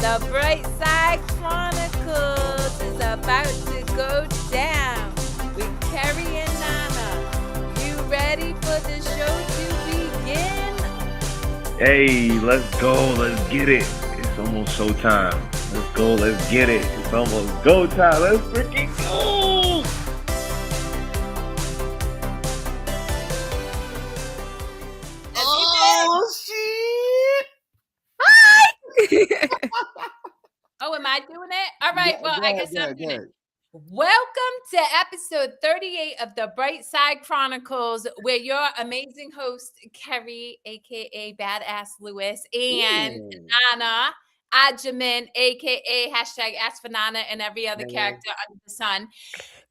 The Bright Side Chronicles is about to go down with Kerri and Nana. You ready for the show to begin? Hey, let's go. Let's get it. It's almost showtime. Let's go. Let's get it. It's almost go time. Let's freaking go. Oh, shit. Hi! Oh, am I doing it? All right. Yeah, well, go I ahead, guess go I'm ahead, go doing it. ahead. Welcome to episode 38 of the Bright Side Chronicles, where your amazing host, Kerri, aka Badass Lewis, and Ooh. Nana, Agyemang, aka hashtag Ask for Nana, and every other Yeah. character under the sun,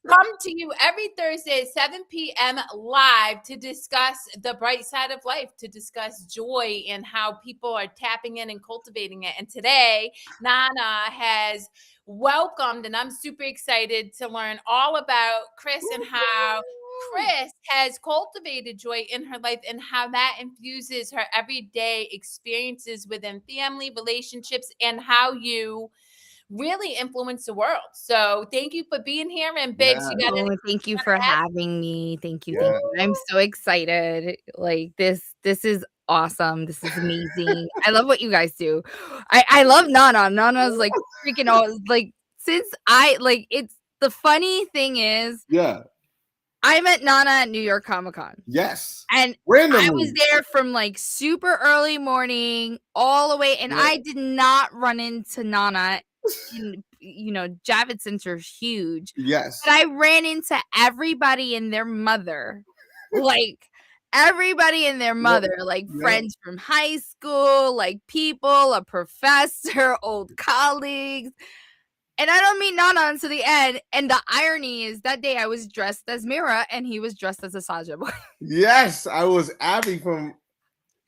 come to you every Thursday at 7 p.m. live to discuss the bright side of life, to discuss joy and how people are tapping in and cultivating it. And today, Nana has welcomed, and I'm super excited to learn all about Chris and how Chris has cultivated joy in her life and how that infuses her everyday experiences within family, relationships, and how you really influence the world. So thank you for being here. And babes, you got anything? Thank you for having me. Thank you. Yeah. Thank you. I'm so excited. Like this is awesome. This is amazing. I love what you guys do. I love Nana. Nana's like freaking all like since it's the funny thing is Yeah. I met Nana at New York Comic Con. Yes. And Randomly. I was there from like super early morning all the way, and Yeah. I did not run into Nana. Javits Center's huge. Yes. But I ran into everybody and their mother. Like everybody and their mother, like friends from high school, like people, a professor, old colleagues. And I don't meet Nana until the end. And the irony is that day I was dressed as Mira and he was dressed as a Saja boy. Yes, I was Abby from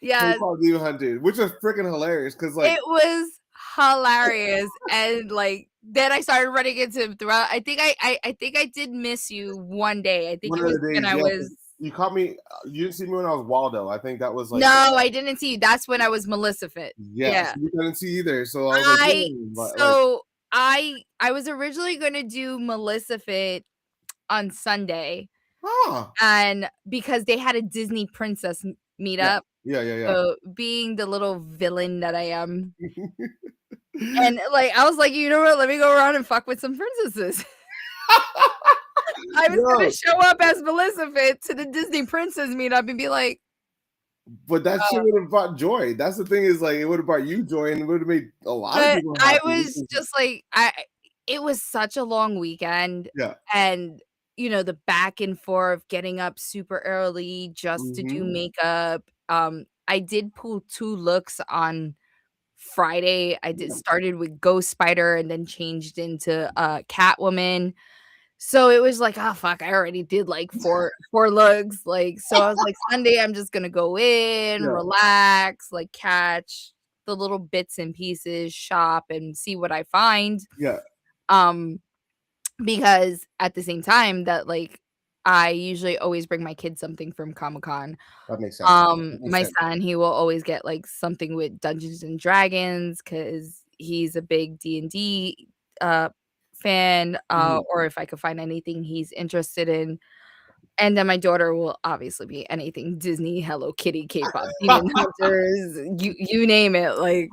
Yes. Demon Hunter, which was freaking hilarious because like It was hilarious. And like then I started running into him throughout. I think I did miss you one day. I think one it of was the days, when I was you caught me. You didn't see me when I was Waldo. I think that was like no, I didn't see you. That's when I was Melissa Fit. yes, you didn't see either. So I was like, but, so I was originally going to do Melissa Fit on Sunday, and because they had a Disney princess meetup. Yeah. So being the little villain that I am, and like I was like, you know what? Let me go around and fuck with some princesses. I was going to show up as Melissa Fit to the Disney princess meetup and be like. But that shit would have brought joy. That's the thing is like it would have brought you joy and it would have made a lot of people happy. I was just like it was such a long weekend. Yeah. And the back and forth, getting up super early just to do makeup. I did pull 2 looks on Friday. I started with Ghost Spider and then changed into Catwoman. So it was like, oh fuck, I already did like four looks. Like, so I was like, Sunday, I'm just gonna go in, relax, like catch the little bits and pieces, shop and see what I find. Yeah. Because at the same time that like I usually always bring my kids something from Comic-Con. That makes sense. My son, he will always get like something with Dungeons and Dragons because he's a big D&D fan, or if I could find anything he's interested in. And then my daughter will obviously be anything Disney, Hello Kitty, K-pop, Demon Hunters, you name it. Like,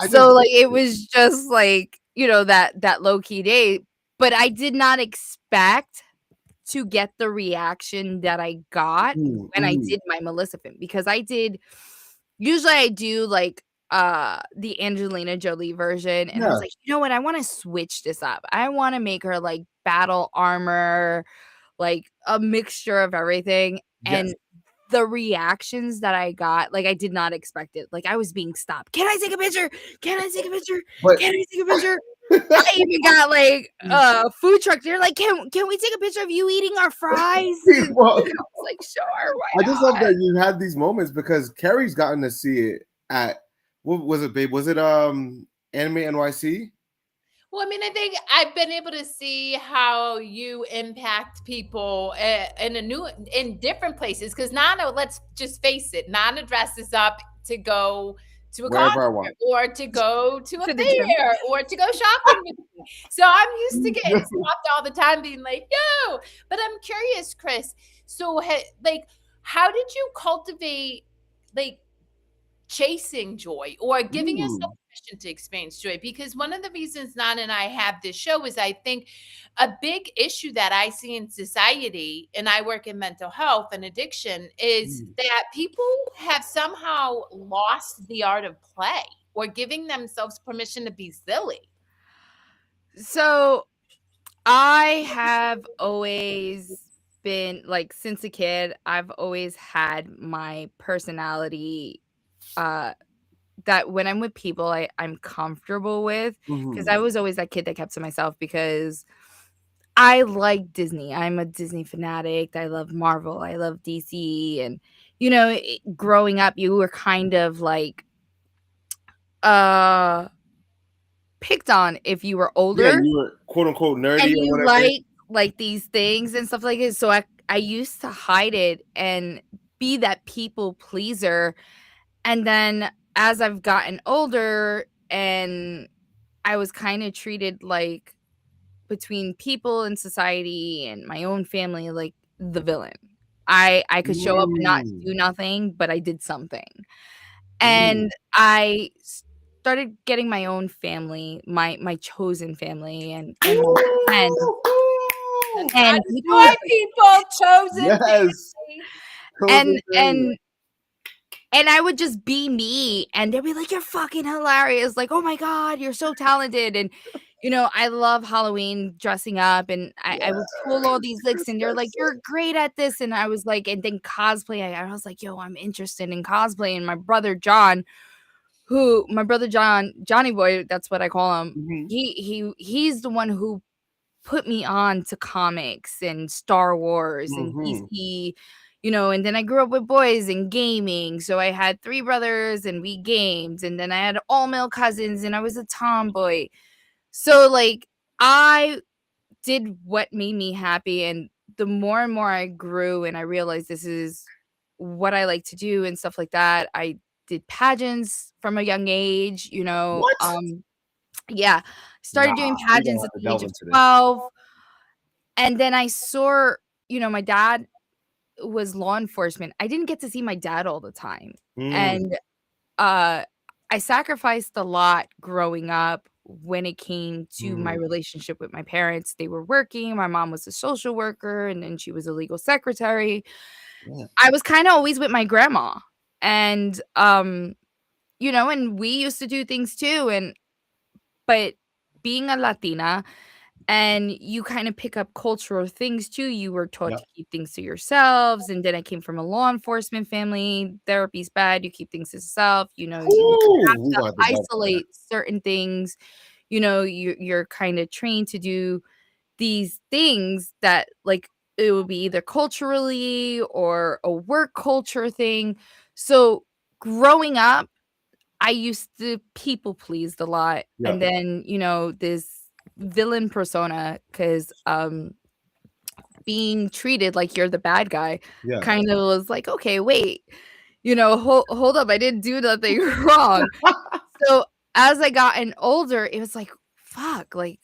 it was just like, that low-key day. But I did not expect to get the reaction that I got when I did my Melissa film, because usually I do like the Angelina Jolie version, and I was like, you know what, I want to switch this up. I want to make her like battle armor, like a mixture of everything. And the reactions that I got, like I did not expect it. Like I was being stopped. Can I take a picture? Can I take a picture? Can I take a picture? I even got like food truck. They're like, can we take a picture of you eating our fries? Well, I was like, sure. I just love that you had these moments because Kerri's gotten to see it at what was it, babe? Was it Anime NYC? Well, I mean, I think I've been able to see how you impact people in different places. Because Nana, let's just face it, Nana dresses up to go to a Wherever I concert want. or to go to a To the gym. fair or to go shopping with me. So I'm used to getting stopped all the time being like, yo. But I'm curious, Chris. So like, how did you cultivate like chasing joy or giving yourself permission to experience joy? Because one of the reasons Nana and I have this show is I think a big issue that I see in society, and I work in mental health and addiction, is that people have somehow lost the art of play or giving themselves permission to be silly. So I have always been like, since a kid, I've always had my personality that when I'm with people I'm comfortable with, because I was always that kid that kept to myself because I like Disney. I'm a Disney fanatic. I love Marvel. I love DC. And growing up, you were kind of like picked on if you were older. Yeah, you were quote unquote nerdy and or you whatever. like these things and stuff like this. So I used to hide it and be that people pleaser. And then as I've gotten older and I was kind of treated like, between people in society and my own family, like the villain. I could show up and not do nothing, but I did something. And I started getting my own family, my chosen family, and friends. And people chosen Yes. family. And I would just be me, and they'd be like, "You're fucking hilarious!" Like, "Oh my god, you're so talented!" And I love Halloween, dressing up, and I would pull all these licks, and they're like, "You're great at this," and I was like, and then cosplay, I was like, "Yo, I'm interested in cosplay." And my brother John, Johnny Boy, that's what I call him. He's the one who put me on to comics and Star Wars and DC. And then I grew up with boys and gaming. So I had 3 brothers and we gamed. And then I had all male cousins and I was a tomboy. So like I did what made me happy. And the more and more I grew and I realized this is what I like to do and stuff like that, I did pageants from a young age, What? Yeah. Started doing pageants at the age of 12. And then I saw, my dad was law enforcement. I didn't get to see my dad all the time. And I sacrificed a lot growing up when it came to my relationship with my parents. They were working. My mom was a social worker and then she was a legal secretary. I was kind of always with my grandma. And and we used to do things too. But being a Latina, and you kind of pick up cultural things too. You were taught to keep things to yourselves. And then I came from a law enforcement family. Therapy's bad. You keep things to yourself. You have to isolate certain things. You're kind of trained to do these things that like it will be either culturally or a work culture thing. So growing up, I used to people pleased a lot. And then, this villain persona, because being treated like you're the bad guy kind of was like, okay, wait, hold up, I didn't do nothing wrong. So as I gotten older, it was like, fuck, like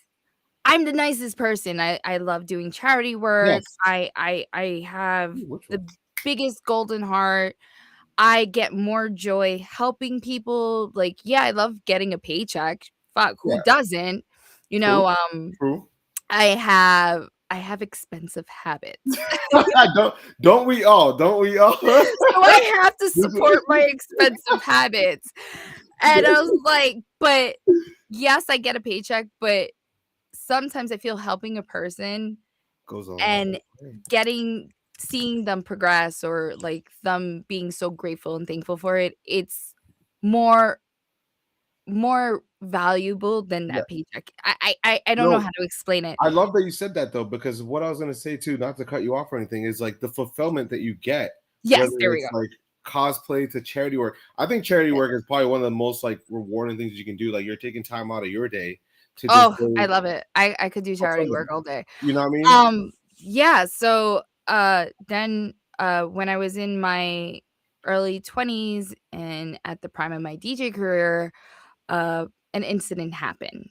I'm the nicest person. I love doing charity work. I have the biggest golden heart. I get more joy helping people. Like, yeah, I love getting a paycheck. Fuck, who doesn't? True. I have expensive habits. Don't we all? Don't we all? So I have to support my expensive habits. And I was like, but yes, I get a paycheck, but sometimes I feel helping a person goes on and seeing them progress or like them being so grateful and thankful for it, it's more valuable than that paycheck. I don't know how to explain it. I love that you said that though, because what I was going to say too, not to cut you off or anything, is like the fulfillment that you get. Yes, there we go. Like cosplay to charity work. I think charity work is probably one of the most like rewarding things you can do. Like you're taking time out of your day to I love it. I could do charity work all day. You know what I mean? Yeah. So then when I was in my early 20s and at the prime of my DJ career, an incident happened.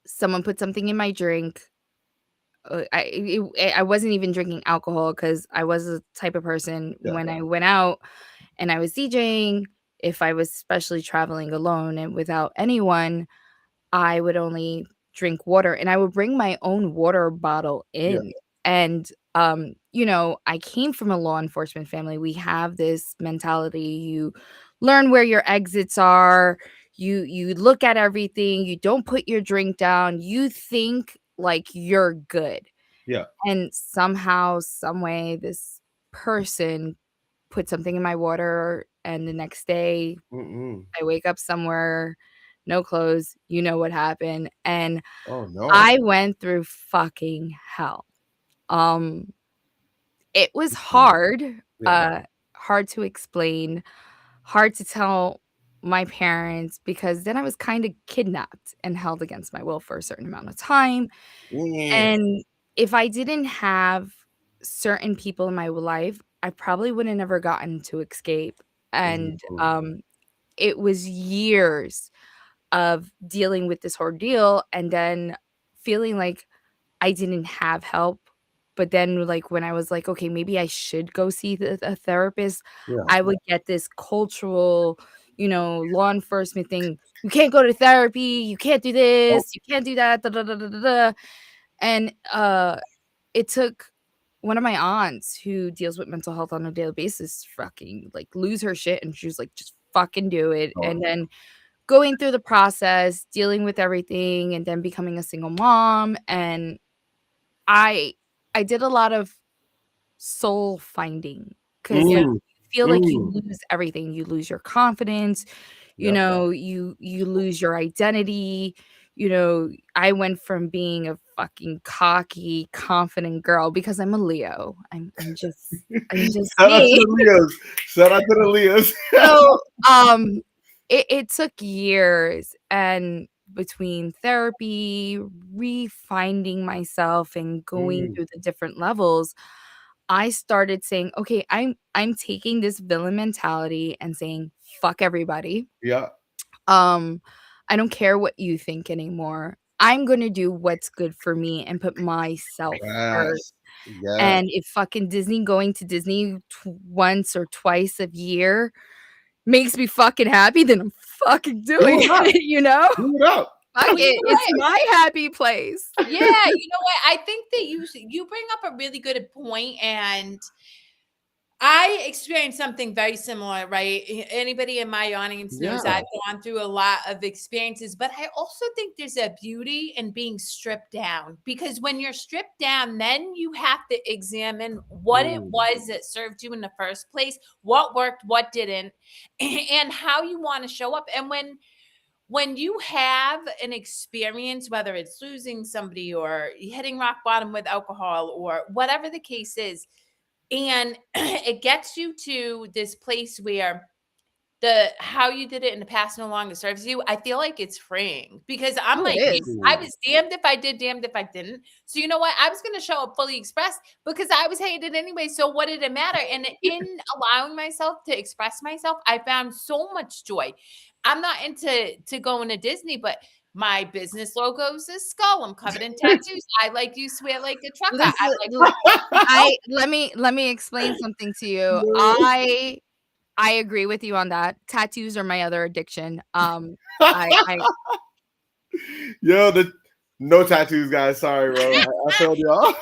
Someone put something in my drink. I wasn't even drinking alcohol because I was the type of person when I went out and I was DJing, if I was especially traveling alone and without anyone, I would only drink water, and I would bring my own water bottle in. And, I came from a law enforcement family. We have this mentality. You learn where your exits are. You look at everything. You don't put your drink down. You think like you're good. Yeah. And somehow, some way, this person put something in my water, and the next day I wake up somewhere, no clothes, you know what happened, and Oh no. I went through fucking hell. It was hard, hard to explain, hard to tell my parents because then I was kind of kidnapped and held against my will for a certain amount of time. And if I didn't have certain people in my life, I probably would have never gotten to escape. And it was years of dealing with this ordeal and then feeling like I didn't have help. But then, like, when I was like, okay, maybe I should go see a therapist, I would get this cultural, law enforcement thing. You can't go to therapy. You can't do this. You can't do that. Da, da, da, da, da, da. And it took one of my aunts who deals with mental health on a daily basis fucking like lose her shit. And she was like, just fucking do it. And then going through the process, dealing with everything, and then becoming a single mom. And I did a lot of soul finding because you feel like you lose everything. You lose your confidence, you lose your identity. I went from being a fucking cocky, confident girl because I'm a Leo. I'm just Shout out to me. the Leos. Shout out to the Leos. So it took years, and between therapy, refinding myself and going through the different levels, I started saying, okay, I'm taking this villain mentality and saying, fuck everybody. Yeah. I don't care what you think anymore. I'm going to do what's good for me and put myself first. And if fucking going to Disney once or twice a year makes me fucking happy, then I'm fucking doing it, Do it up. Fuck it. It's my happy place. Yeah, you know what? I think that you bring up a really good point, and I experienced something very similar, right? Anybody in my audience knows I've gone through a lot of experiences, but I also think there's a beauty in being stripped down, because when you're stripped down, then you have to examine what it was that served you in the first place, what worked, what didn't, and how you want to show up. And when you have an experience, whether it's losing somebody or hitting rock bottom with alcohol or whatever the case is, and it gets you to this place where how you did it in the past no longer serves you, I feel like it's freeing, because I'm like, I was damned if I did, damned if I didn't. So you know what? I was going to show up fully expressed because I was hated anyway. So what did it matter? And in allowing myself to express myself, I found so much joy. I'm not into going to Disney, but my business logo is a skull. I'm covered in tattoos. I like you swear like a trucker. Let me explain something to you. I agree with you on that. Tattoos are my other addiction. Yo, no tattoos, guys. Sorry, bro. I told y'all.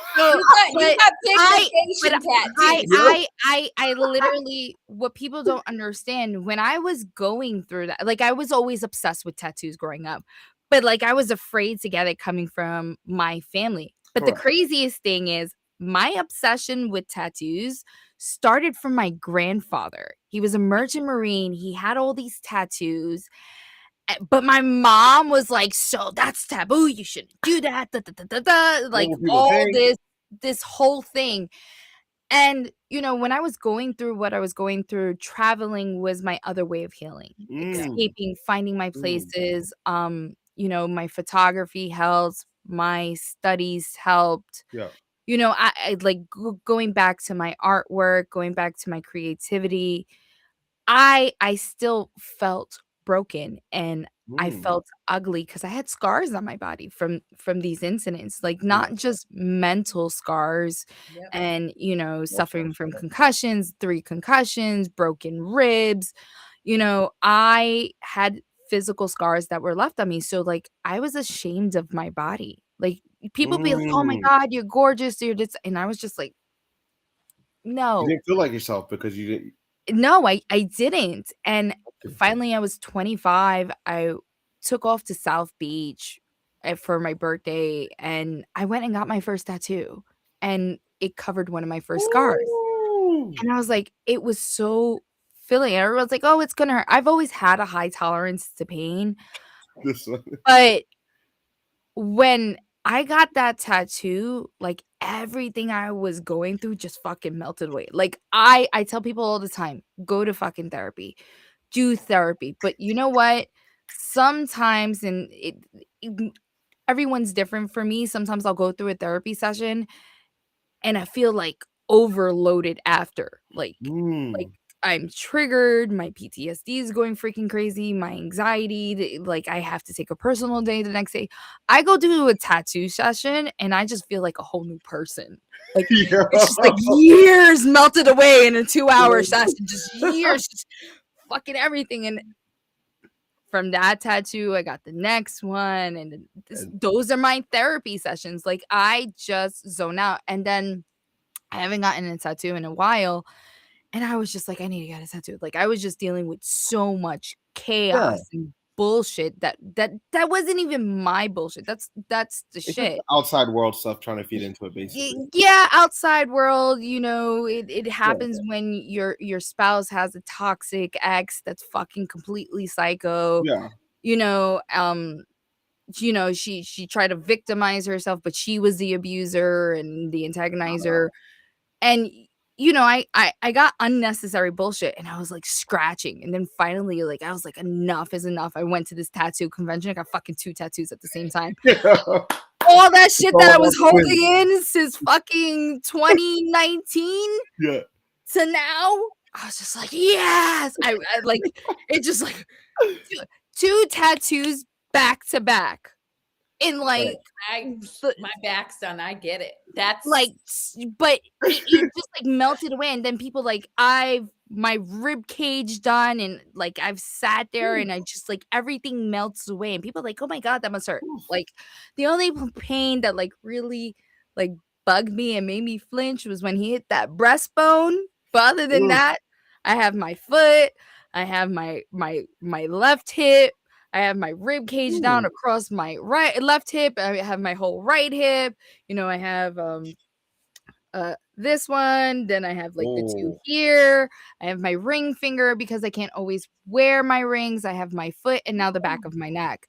I literally, what people don't understand, when I was going through that, like, I was always obsessed with tattoos growing up, but like I was afraid to get it coming from my family. But the craziest thing is my obsession with tattoos started from my grandfather. He was a merchant marine. He had all these tattoos. But my mom was like, so that's taboo. You shouldn't do that. Da, da, da, da, da. Like all this whole thing. And, when I was going through what I was going through, traveling was my other way of healing, escaping, finding my places. My photography helped. My studies helped. Yeah. I like going back to my artwork, going back to my creativity. I still felt broken, and I Mm. felt ugly because I had scars on my body from these incidents, like, Yeah. not just mental scars Yep. and, Okay. suffering from concussions, 3 concussions, broken ribs. I had physical scars that were left on me, so, like, I was ashamed of my body. Like, people be like, "Oh my Mm. god, you're gorgeous, you're this," and I was just like, You "No." didn't feel like yourself because you didn't. No, I didn't, and Okay. finally, I was 25, I took off to South Beach, for my birthday, and I went and got my first tattoo, and it covered one of my first scars, Ooh. and I was like, it was so filling. Everyone's like, "Oh, it's gonna hurt." I've always had a high tolerance to pain, This one. but when I got that tattoo, like, everything I was going through just fucking melted away. Like, I tell people all the time, "Go to fucking therapy. Do therapy." But you know what? Sometimes, and it everyone's different. For me, sometimes I'll go through a therapy session and I feel, like, overloaded after, like, Mm. I'm triggered, my PTSD is going freaking crazy, my anxiety, like, I have to take a personal day the next day. I go do a tattoo session, and I just feel like a whole new person. Like, Yeah. it's just, like, years melted away in a 2-hour session, just years, just fucking everything, and from that tattoo, I got the next one, and then those are my therapy sessions. Like, I just zone out, and then I haven't gotten a tattoo in a while, and I was just like, "I need to get a tattoo." Like, I was just dealing with so much Yeah. chaos and bullshit that wasn't even my bullshit. That's the It's just shit. outside world stuff trying to feed into it, basically. Yeah, outside world, it Yeah. happens when your spouse has a toxic ex that's fucking completely psycho. Yeah. You know, um, she tried to victimize herself, but she was the abuser and the antagonizer. And, I got unnecessary bullshit, and I was, like, scratching, and then finally, like, I was like, "Enough is enough." I went to this tattoo convention, I got fucking 2 tattoos at the same time. Yeah. All that shit all that I about was the win. holding in since fucking 2019 Yeah. to now, I was just like, "Yes!" I like, it just, like, 2 tattoos back to back in, Right. like, My back's done. I get it. That's like, but it just, like, melted away, and then people, like, I've my rib cage done, and, like, I've sat there, and I just, like, everything melts away, and people are like, "Oh my god, that must hurt." Oof. Like, the only pain that, like, really, like, bugged me and made me flinch was when he hit that breastbone, but other than Oof. that, I have my foot, I have my left hip, I have my rib cage down Ooh. across my left hip, I have my whole right hip, I have, this one, then I have, like, the 2 Oh. here, I have my ring finger because I can't always wear my rings, I have my foot, and now the back of my neck,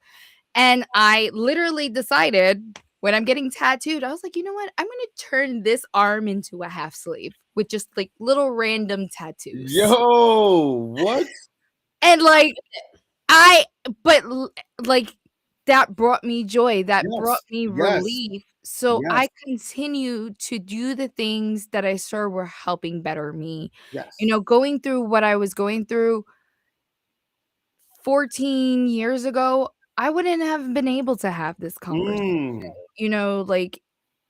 and I literally decided when I'm getting tattooed, I was like, "You know what? I'm gonna turn this arm into a half sleeve with just, like, little random tattoos." Yo, what? And, like, I but l like, that brought me joy, that brought Yes. me Yes. relief, so Yes. I continue to do the things that I saw were helping better me. Yes. Going through what I was going through 14 years ago, I wouldn't have been able to have this conversation. Mm. Like,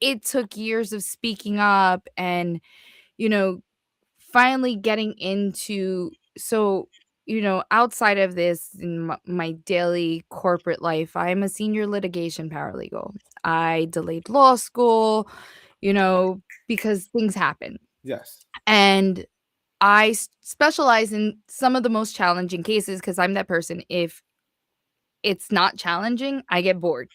it took years of speaking up and, you know, finally getting into outside of this in my daily corporate life, I'm a senior litigation paralegal. I delayed law school, because things happen. Yes. And I specialize in some of the most challenging cases because I'm that person. If it's not challenging, I get bored.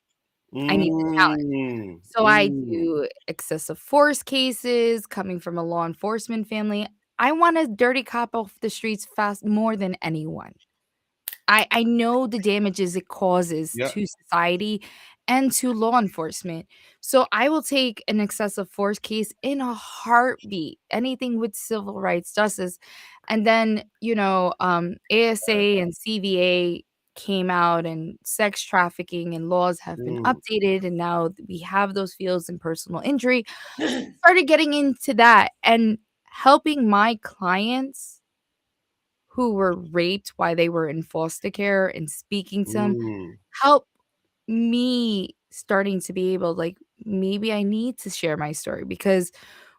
I need the challenge. Mm. So I Mm. do excessive force cases coming from a law enforcement family. I want a dirty cop off the streets fast more than anyone. I know the damages it causes Yeah. to society and to law enforcement. So I will take an excessive force case in a heartbeat, anything with civil rights justice. And then, ASA and CVA came out and sex trafficking and laws have been updated, and now we have those fields in personal injury, started getting into that and helping my clients who were raped while they were in foster care and speaking to them, help me starting to be able, like, maybe I need to share my story, because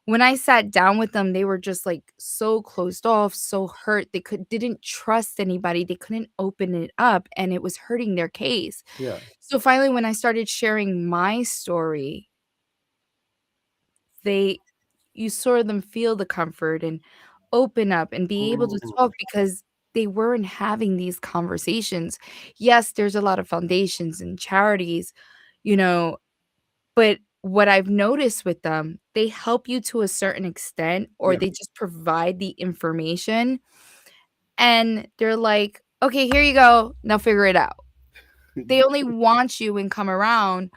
when I sat down with them, they were just, like, so closed off, so hurt, they didn't trust anybody, they couldn't open it up, and it was hurting their case. Yeah. So finally, when I started sharing my story, you saw them feel the comfort and open up and be able to talk, because they weren't having these conversations. Yes, there's a lot of foundations and charities, you know, but what I've noticed with them, they help you to a certain extent, or Yeah. they just provide the information, and they're like, "Okay, here you go. Now figure it out." They only want you and come around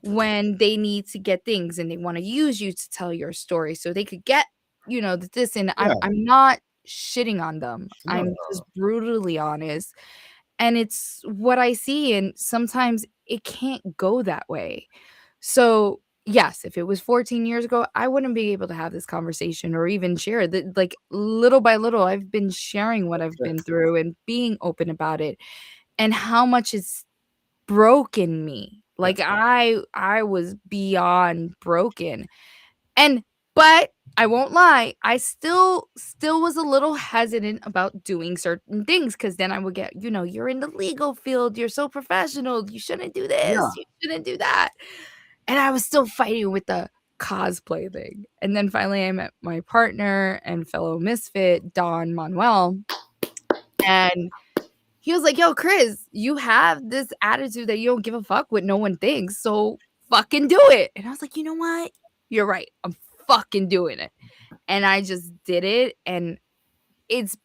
when they need to get things, and they wanna use you to tell your story so they could get, this, and Yeah. I'm not shitting on them. No, I'm just brutally honest, and it's what I see, and sometimes it can't go that way. So, yes, if it was 14 years ago, I wouldn't be able to have this conversation or even share that. Like, little by little, I've been sharing what I've been through and being open about it, and how much it's broken me. Like, I was beyond broken. And but I won't lie, I still was a little hesitant about doing certain things, because then I would get, "You're in the legal field, you're so professional, you shouldn't do Yeah. this, you shouldn't do that." And I was still fighting with the cosplay thing. And then finally I met my partner and fellow misfit, Don Manuel, and he was like, "Yo, Chris, you have this attitude that you don't give a fuck what no one thinks, so fucking do it." And I was like, "You know what? You're right. I'm fucking doing it." And I just did it, and it's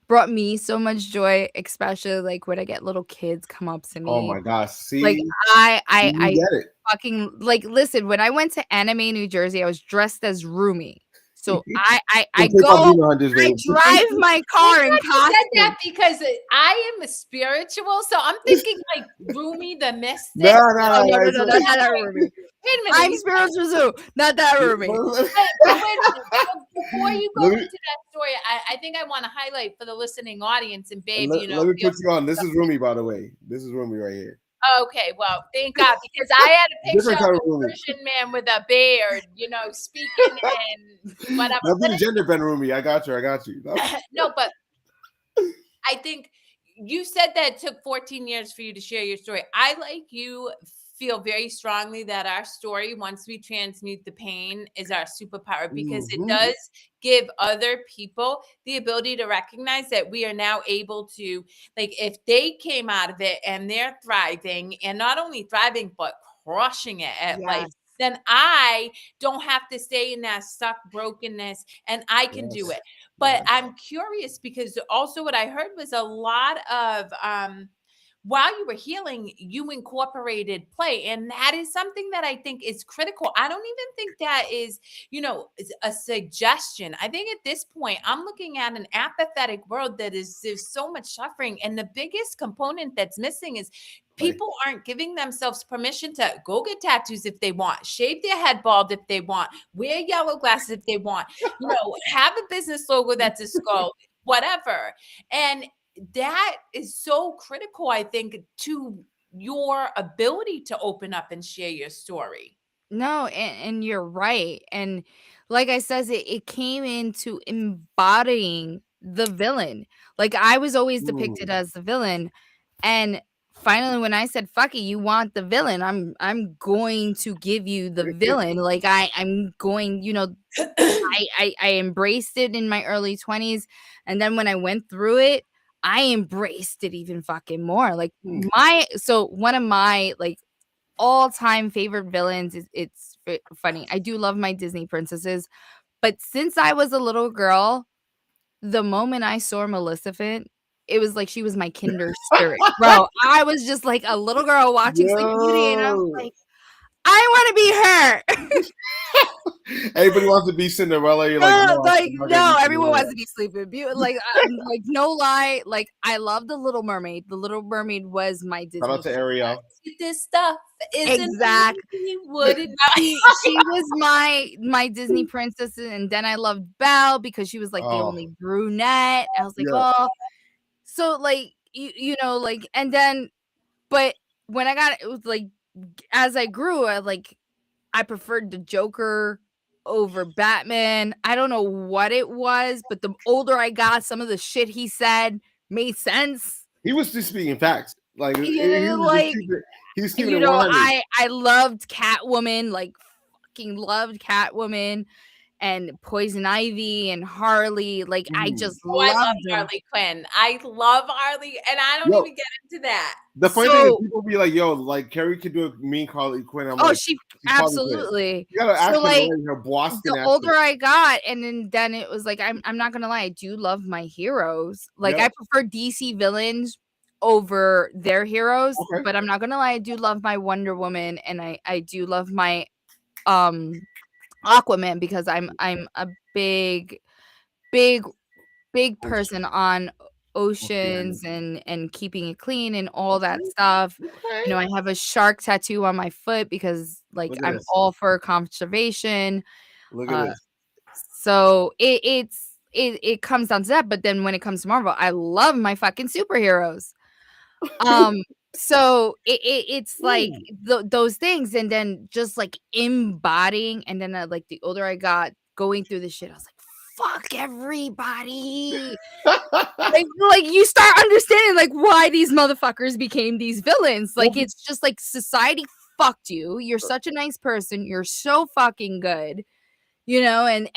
brought me so much joy, especially, like, when I get little kids come up to Oh me. my gosh. Like, See, I you get it. fucking, like, listen, when I went to Anime New Jersey, I was dressed as Rumi. So I K-pop demon hunters, I babe. drive my car in I said that costume. because I am a spiritual, so I'm thinking like Rumi the mystic. No, Oh, no, no, no, it's no, like- not that Rumi. Wait a minute. I'm spiritual too, not that Rumi. But wait a minute. Before you go Let me- into that story, I think I want to highlight for the listening audience, and babe, let me put you on. This is Rumi, by the way. This is Rumi right here. Okay, well, thank God, because I had a picture Different of kind a of Rumi. Persian man with a beard, speaking and whatever. That's the gender bend Rumi. I got you. No, but I think you said that it took 14 years for you to share your story. I, like you, feel very strongly that our story, once we transmute the pain, is our superpower, because it does give other people the ability to recognize that we are now able to, like, if they came out of it and they're thriving, and not only thriving, but crushing it at life, then I don't have to stay in that stuck brokenness, and I can do it. But I'm curious, because also what I heard was a lot of while you were healing, you incorporated play. And that is something that I think is critical. I don't even think that is, a suggestion. I think at this point, I'm looking at an apathetic world that there's so much suffering. And the biggest component that's missing is people aren't giving themselves permission to go get tattoos if they want, shave their head bald if they want, wear yellow glasses if they want, have a business logo that's a skull, whatever. And that is so critical, I think, to your ability to open up and share your story. No, and you're right. And like I says, it came into embodying the villain. Like, I was always depicted as the villain. And finally, when I said, "Fuck it, you want the villain, I'm going to give you the villain." Like, I'm going, I embraced it in my early 20s. And then when I went through it, I embraced it even fucking more. Like, one of my, like, all-time favorite villains is, it's funny. I do love my Disney princesses, but since I was a little girl, the moment I saw Maleficent, it was like she was my kinder spirit. Bro, I was just like a little girl watching Sleeping Beauty, and I was like, I want to be her. Anybody wants to be Cinderella? You're like, no, like I'm not gonna no, be everyone Cinderella. wants to be Sleeping Beauty. Like, like no lie, like I love the Little Mermaid. The Little Mermaid was my Disney. Shout out to Ariel. This stuff isn't Exact. would it not? She was my Disney princess, and then I loved Belle because she was like the only brunette. I was like, oh, so like you know, like, and then, but when I got it was like as I grew, I preferred the Joker over Batman. I don't know what it was, but the older I got, some of the shit he said made sense. He was just speaking facts. Like, He's keeping it 100. I loved Catwoman, like fucking loved Catwoman and Poison Ivy and Harley. Like I just I love loved them. Harley Quinn. I love Harley, and I don't even get into that. The funny thing is, people be like, "Yo, like Kerri could do a mean Harley Quinn." I'm like, she absolutely. You gotta ask like her Boston the accent. older I got, and then it was like I'm not gonna lie, I do love my heroes. Like I prefer DC villains over their heroes, but I'm not gonna lie, I do love my Wonder Woman, and I do love my Aquaman because I'm a big person on oceans and keeping it clean and all that stuff. You know, I have a shark tattoo on my foot because like I'm all for conservation. Look at this. So it comes down to that, but then when it comes to Marvel, I love my fucking superheroes. So it's like those things, and then just like embodying, and then like the older I got going through this shit, I was like, fuck everybody. like you start understanding like why these motherfuckers became these villains. Like it's just like society fucked you. You're such a nice person. You're so fucking good. You know, and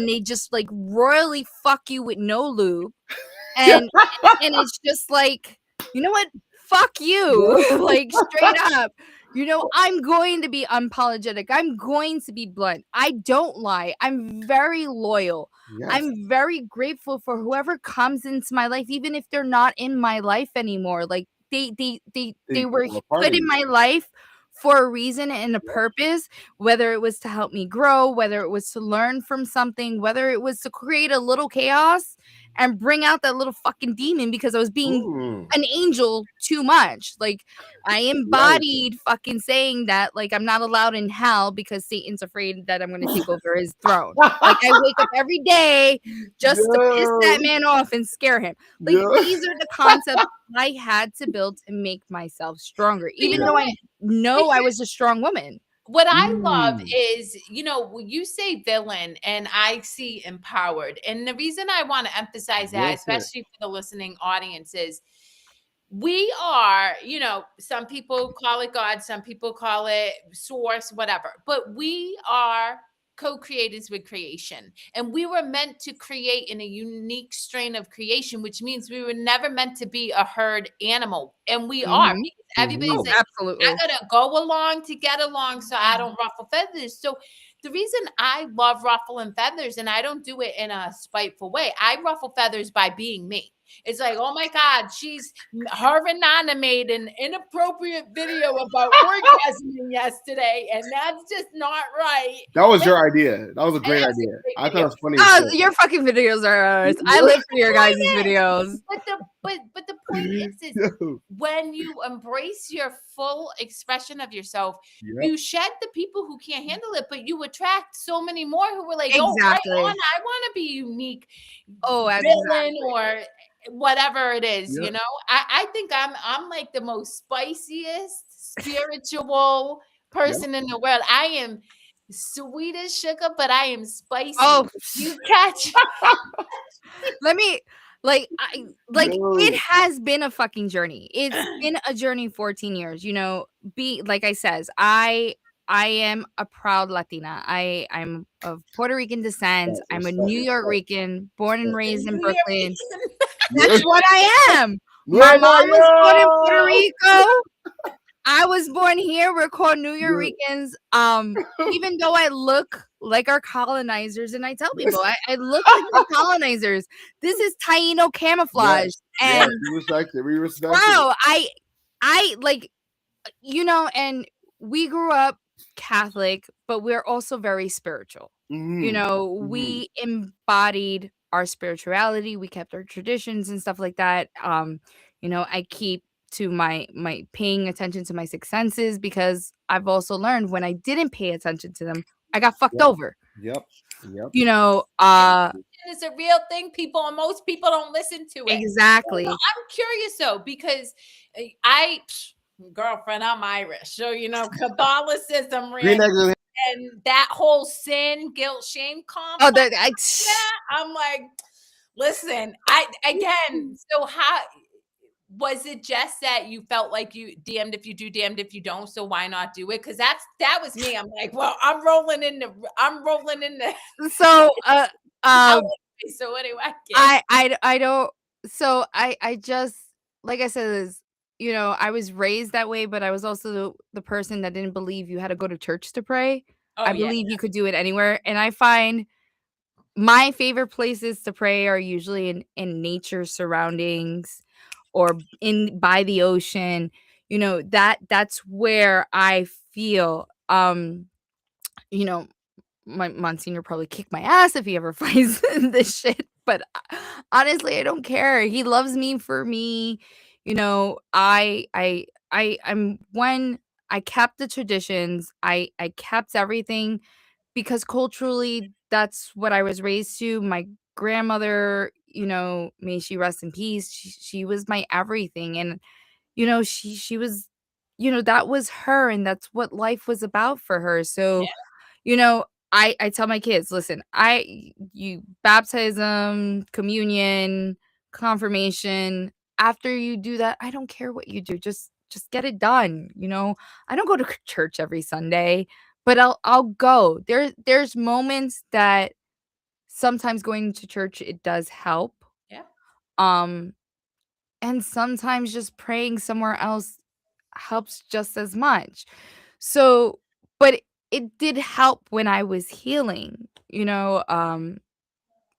they just like royally fuck you with no lube. And and it's just like, you know what? Fuck you. Like straight up. You know, I'm going to be unapologetic. I'm going to be blunt. I don't lie. I'm very loyal. Yes. I'm very grateful for whoever comes into my life, even if they're not in my life anymore. Like they were good in my life for a reason and a purpose, whether it was to help me grow, whether it was to learn from something, whether it was to create a little chaos and bring out that little fucking demon because I was being an angel too much. Like I embodied fucking saying that like I'm not allowed in hell because Satan's afraid that I'm going to take over his throne. Like I wake up every day just to piss that man off and scare him. Like these are the concepts I had to build to make myself stronger, even though I know I was a strong woman. What I love is, you know, when you say villain and I see empowered. And the reason I want to emphasize that, especially for the listening audience, is we are, you know, some people call it God, some people call it source, whatever, but we are co-creators with creation, and we were meant to create in a unique strain of creation, which means we were never meant to be a herd animal, and we are. Everybody's like, absolutely, I gotta go along to get along so I don't ruffle feathers. So the reason I love ruffling feathers, and I don't do it in a spiteful way, I ruffle feathers by being me. It's like, oh my God, her and Nana made an inappropriate video about orgasming yesterday, and that's just not right. That was your idea. That was a great idea. I thought it was funny. Oh, your fucking videos are ours. I live for your guys' videos. But the point is when you embrace your full expression of yourself, you shed the people who can't handle it, but you attract so many more who were like, oh, right on, I want to be unique. Oh, villain or whatever it is, you know. I think I'm like the most spiciest spiritual person in the world. I am sweet as sugar, but I am spicy. Oh, you catch? Let me it has been a fucking journey. It's been a journey 14 years, you know. Like I says, I am a proud Latina. I'm of Puerto Rican descent. I'm a New York-Rican, born and raised in Brooklyn. That's what I am. My mom was born in Puerto Rico. I was born here. We're called New Yorkers. Even though I look like our colonizers, and I tell people I look like the colonizers. This is Taino camouflage, and we respect it. We respect it. I like, you know, and we grew up Catholic, but we're also very spiritual. You know, we embodied our spirituality, we kept our traditions and stuff like that. You know, I keep to my paying attention to my six senses, because I've also learned when I didn't pay attention to them, I got fucked over. Yep. You know, it's a real thing, people, and most people don't listen to it. exactly. So I'm curious though, because girlfriend, I'm Irish, so you know, Catholicism ran, and that whole sin, guilt, shame complex. I'm like, listen, so how was it? Just that you felt like you damned if you do, damned if you don't, so why not do it? Because that was me. I'm like, well, I'm rolling in the so so anyway, I don't, so I just, like I said, is, you know, I was raised that way, but I was also the person that didn't believe you had to go to church to pray. I believe you could do it anywhere, and I find my favorite places to pray are usually in nature surroundings, or by the ocean. You know, that's where I feel, you know, my Monsignor probably kick my ass if he ever finds this shit, but honestly, I don't care. He loves me for me. You know, I'm when I kept the traditions, I kept everything, because culturally that's what I was raised to. My grandmother, you know, may she rest in peace, she was my everything. And you know, she was, you know, that was her, and that's what life was about for her. So you know, I tell my kids, listen, you baptism, communion, confirmation, after you do that, I don't care what you do. Just get it done, you know? I don't go to church every Sunday, but I'll go. There's moments that sometimes going to church, it does help. Yeah. And sometimes just praying somewhere else helps just as much. So, but it did help when I was healing. You know,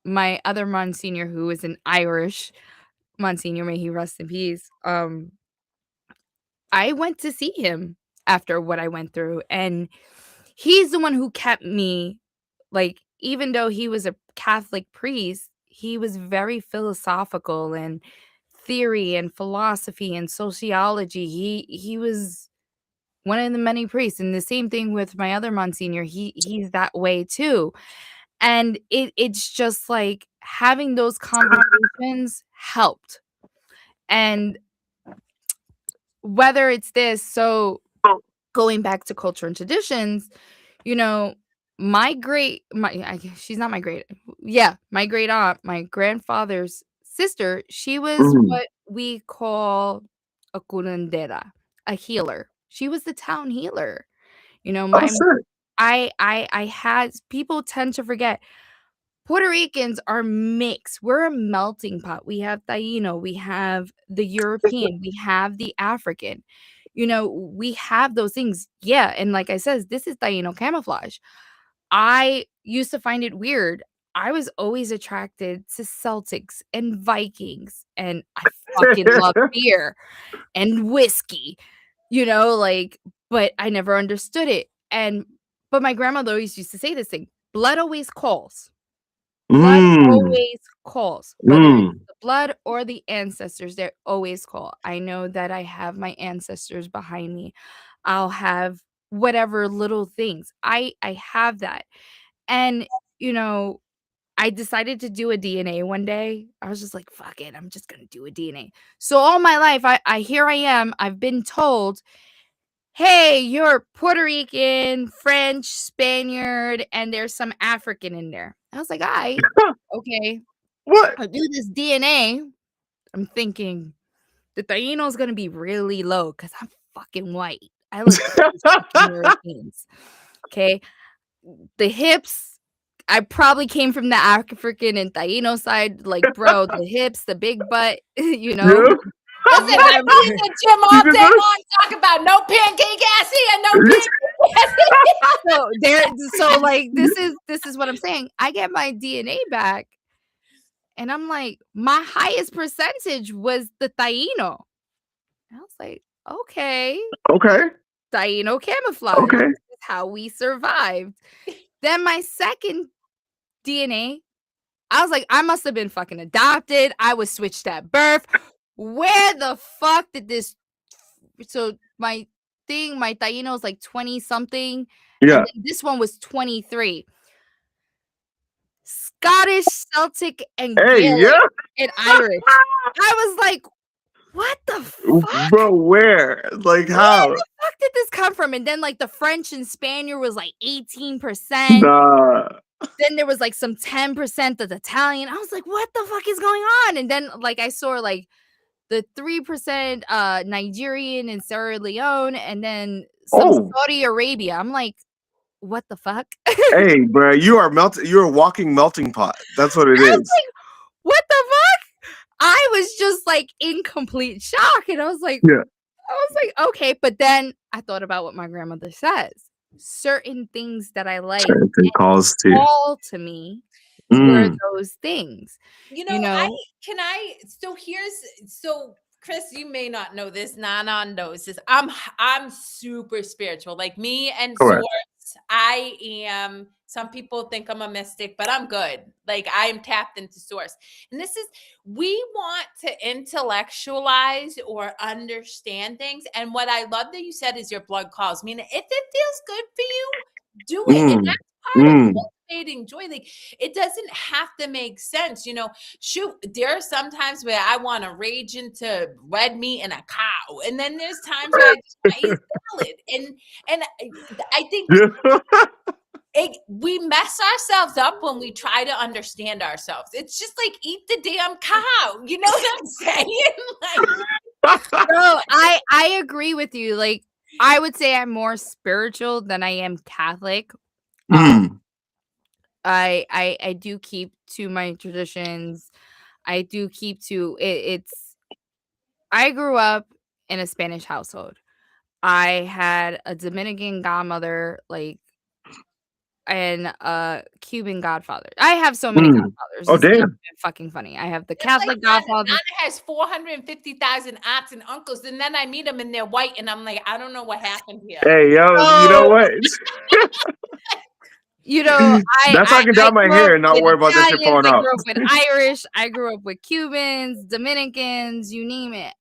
my other Monsignor, who was an Irish Monsignor, may he rest in peace. I went to see him after what I went through, and he's the one who kept me, like, even though he was a Catholic priest, he was very philosophical and theory and philosophy and sociology. He was one of the many priests, and the same thing with my other Monsignor. He's that way too. And it's just like having those conversations helped. And whether it's this, so going back to culture and traditions, you know, she's not my great, yeah, my great aunt, my grandfather's sister, she was what we call a curandera, a healer. She was the town healer. You know, I had, people tend to forget, Puerto Ricans are mixed. We're a melting pot. We have Taino, we have the European, we have the African. You know, we have those things. Yeah, and like I said, this is Taino camouflage. I used to find it weird. I was always attracted to Celtics and Vikings, and I fucking love beer and whiskey, you know, like, but I never understood it. But my grandmother always used to say this thing, blood always calls. Blood always calls. Whether it's the blood or the ancestors, they always call. I know that I have my ancestors behind me. I'll have whatever little things. I have that. And, you know, I decided to do a DNA one day. I was just like, fuck it, I'm just gonna do a DNA. So all my life, I here I am. I've been told, hey, you're Puerto Rican, French, Spaniard, and there's some African in there. I was like, okay. What? I'll do this DNA. I'm thinking the Taino is gonna be really low because I'm fucking white. I look like Europeans. Okay. The hips, I probably came from the African and Taino side. Like, bro, the hips, the big butt, you know. Yeah. Listen, I've been in the gym all day long talking about no pancake assy and no pancake assy. So like this is what I'm saying. I get my DNA back, and I'm like, my highest percentage was the Taino. I was like, okay, Okay. Taino camouflage. Okay. This how we survived. Then my second DNA, I was like, I must have been fucking adopted. I was switched at birth. Where the fuck did this? So my Taino was like 20 something. Yeah. And then this one was 23. Scottish, Celtic, and Hey, Gaelic yeah. and Irish. I was like, what the fuck? Bro, where? Like, how? Where the fuck did this come from? And then like the French and Spaniard was like 18%. Nah. Then there was like some 10% of Italian. I was like, what the fuck is going on? And then like I saw like the 3% Nigerian and Sierra Leone, and then some Saudi Arabia. I'm like, what the fuck? Hey, bro, you're a walking melting pot. That's what it I was is. like, what the fuck? I was just like in complete shock. And I was like, okay. But then I thought about what my grandmother says. Certain things that I like call to me were those things. So Chris, you may not know this. Nana knows this. I'm super spiritual. Like me and Source, I am. Some people think I'm a mystic, but I'm good. Like I am tapped into Source. And we want to intellectualize or understand things. And what I love that you said is your blood calls. I mean, if it feels good for you, do it. And that's part of cultivating joy. Like it doesn't have to make sense. Shoot, there are some times where I want to rage into red meat and a cow. And then there's times where I just want to eat salad. And I think we mess ourselves up when we try to understand ourselves. It's just like eat the damn cow. You know what I'm saying? No, I agree with you. Like I would say I'm more spiritual than I am Catholic. I do keep to my traditions. I do keep to it. I grew up in a Spanish household. I had a Dominican godmother, and a Cuban godfather. I have so many godfathers. Oh, damn. It's fucking funny. I have the Catholic godfather. Nana has 450,000 aunts and uncles, and then I meet them and they're white, and I'm like, I don't know what happened here. Hey, yo, you know what? That's how I can dye my hair and not worry about that shit falling out. I grew up with Irish. I grew up with Cubans, Dominicans, you name it.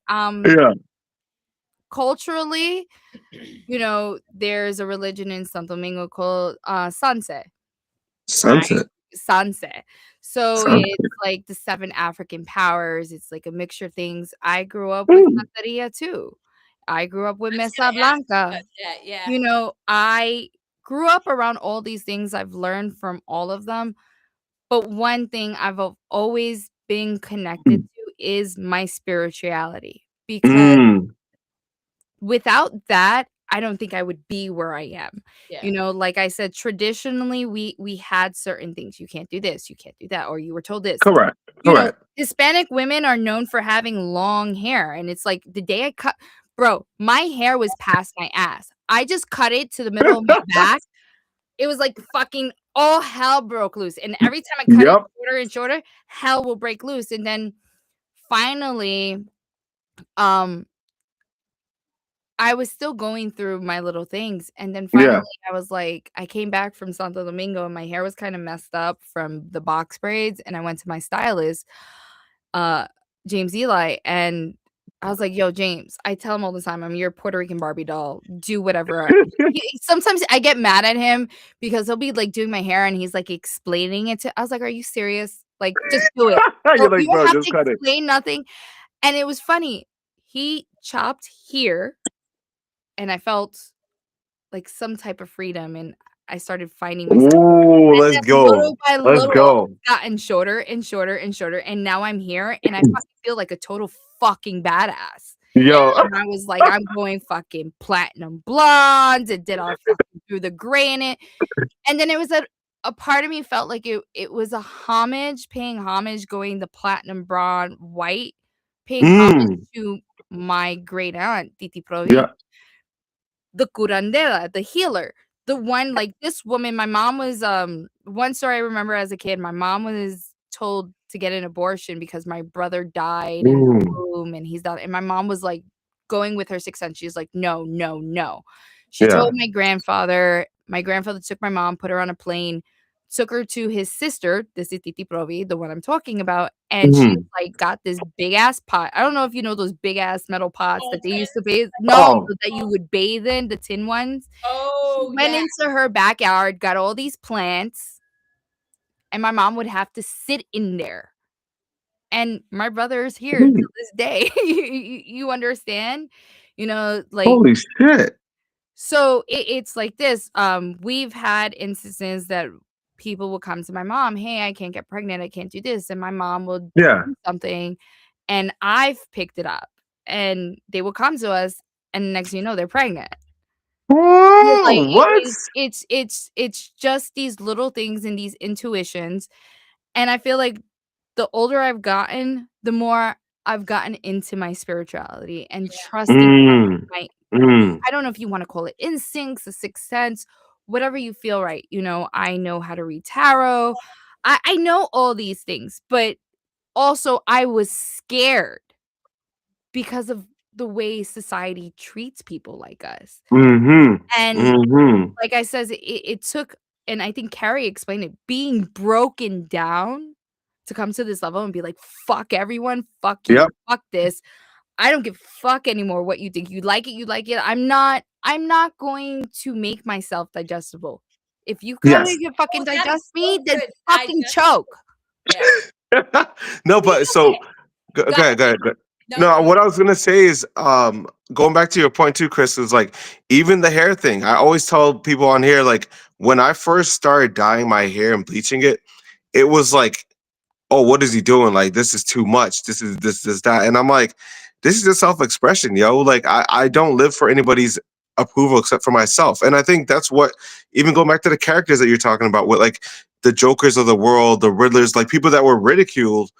Culturally, there's a religion in Santo Domingo called Sanse. Sanse. So it's like the 7 African powers. It's like a mixture of things. I grew up with Santeria too. I grew up with Mesa Blanca. Yeah. I grew up around all these things. I've learned from all of them. But one thing I've always been connected to is my spirituality. Because without that, I don't think I would be where I am. Yeah. Like I said, traditionally, we had certain things. You can't do this, you can't do that, or you were told this. Correct. Hispanic women are known for having long hair. And it's like the day I cut, bro, my hair was past my ass. I just cut it to the middle of my back. It was like fucking all hell broke loose. And every time I cut it shorter and shorter, hell will break loose. And then finally, I was still going through my little things. And then finally I was like, I came back from Santo Domingo and my hair was kind of messed up from the box braids. And I went to my stylist, James Eli, and I was like, yo, James, I tell him all the time, I'm your Puerto Rican Barbie doll. Do whatever. Sometimes I get mad at him because he'll be like doing my hair and he's like explaining it I was like, are you serious? Like, just do it. You're like, you don't bro, have just to cut it. explain nothing. And it was funny. He chopped here and I felt like some type of freedom and I started finding myself. Ooh, let's go. Little by little, go. Gotten shorter and shorter and shorter. And now I'm here and I fucking feel like a total fucking badass. Yo. And I was like, I'm going fucking platinum blonde. It did all fucking through the gray in it. And then it was a part of me felt like it was a homage, paying homage, going the platinum blonde white, paying homage to my great aunt, Titi Provi, the curandera, the healer. The one, like this woman, my mom was, one story I remember as a kid, my mom was told to get an abortion because my brother died in the womb and he's not, and my mom was like going with her 6th sense. She's like, no. She Yeah. told my grandfather. My grandfather took my mom, put her on a plane, took her to his sister, this is Titi Provi, the one I'm talking about, and she Mhm. like got this big ass pot. I don't know if you know those big ass metal pots that they used to bathe. Oh. That you would bathe in, the tin ones. Oh, Went yeah. into her backyard, got all these plants, and my mom would have to sit in there. And my brother is here to this day. You understand? You know, like Holy shit. so it's like this. We've had instances that people will come to my mom, "Hey, I can't get pregnant. I can't do this." And my mom will Yeah. do something, and I've picked it up. And they will come to us, and next thing you know, they're pregnant. Like Whoa, what? it's just these little things and these intuitions. And I feel like the older I've gotten, the more I've gotten into my spirituality and trusting my I don't know if you wanna call it instincts, a sixth sense, whatever you feel right, you know, I know how to read tarot. I know all these things, but also I was scared because of the way society treats people like us. Mhm. And Mhm. like I says, it took, and I think Kerri explained it, being broken down to come to this level and be like, "Fuck everyone, fuck you, Yep. fuck this. I don't give a fuck anymore what you think. You like it, you like it. I'm not going to make myself digestible. If you come Yes. and you fucking Oh, that's digest me, so then good. fucking choke." Yeah. No, You but know so what? go Go ahead, go ahead, go ahead. No, No, go what I was gonna say is, going back to your point too, Chris, is like even the hair thing. I always tell people on here, like when I first started dyeing my hair and bleaching it, it was like, oh, what is he doing? Like, this is too much. This is this, that. And I'm like, this is just self-expression, yo. Like, I don't live for anybody's approval except for myself. And I think that's what, even going back to the characters that you're talking about, with like the Jokers of the world, the Riddlers, like people that were ridiculed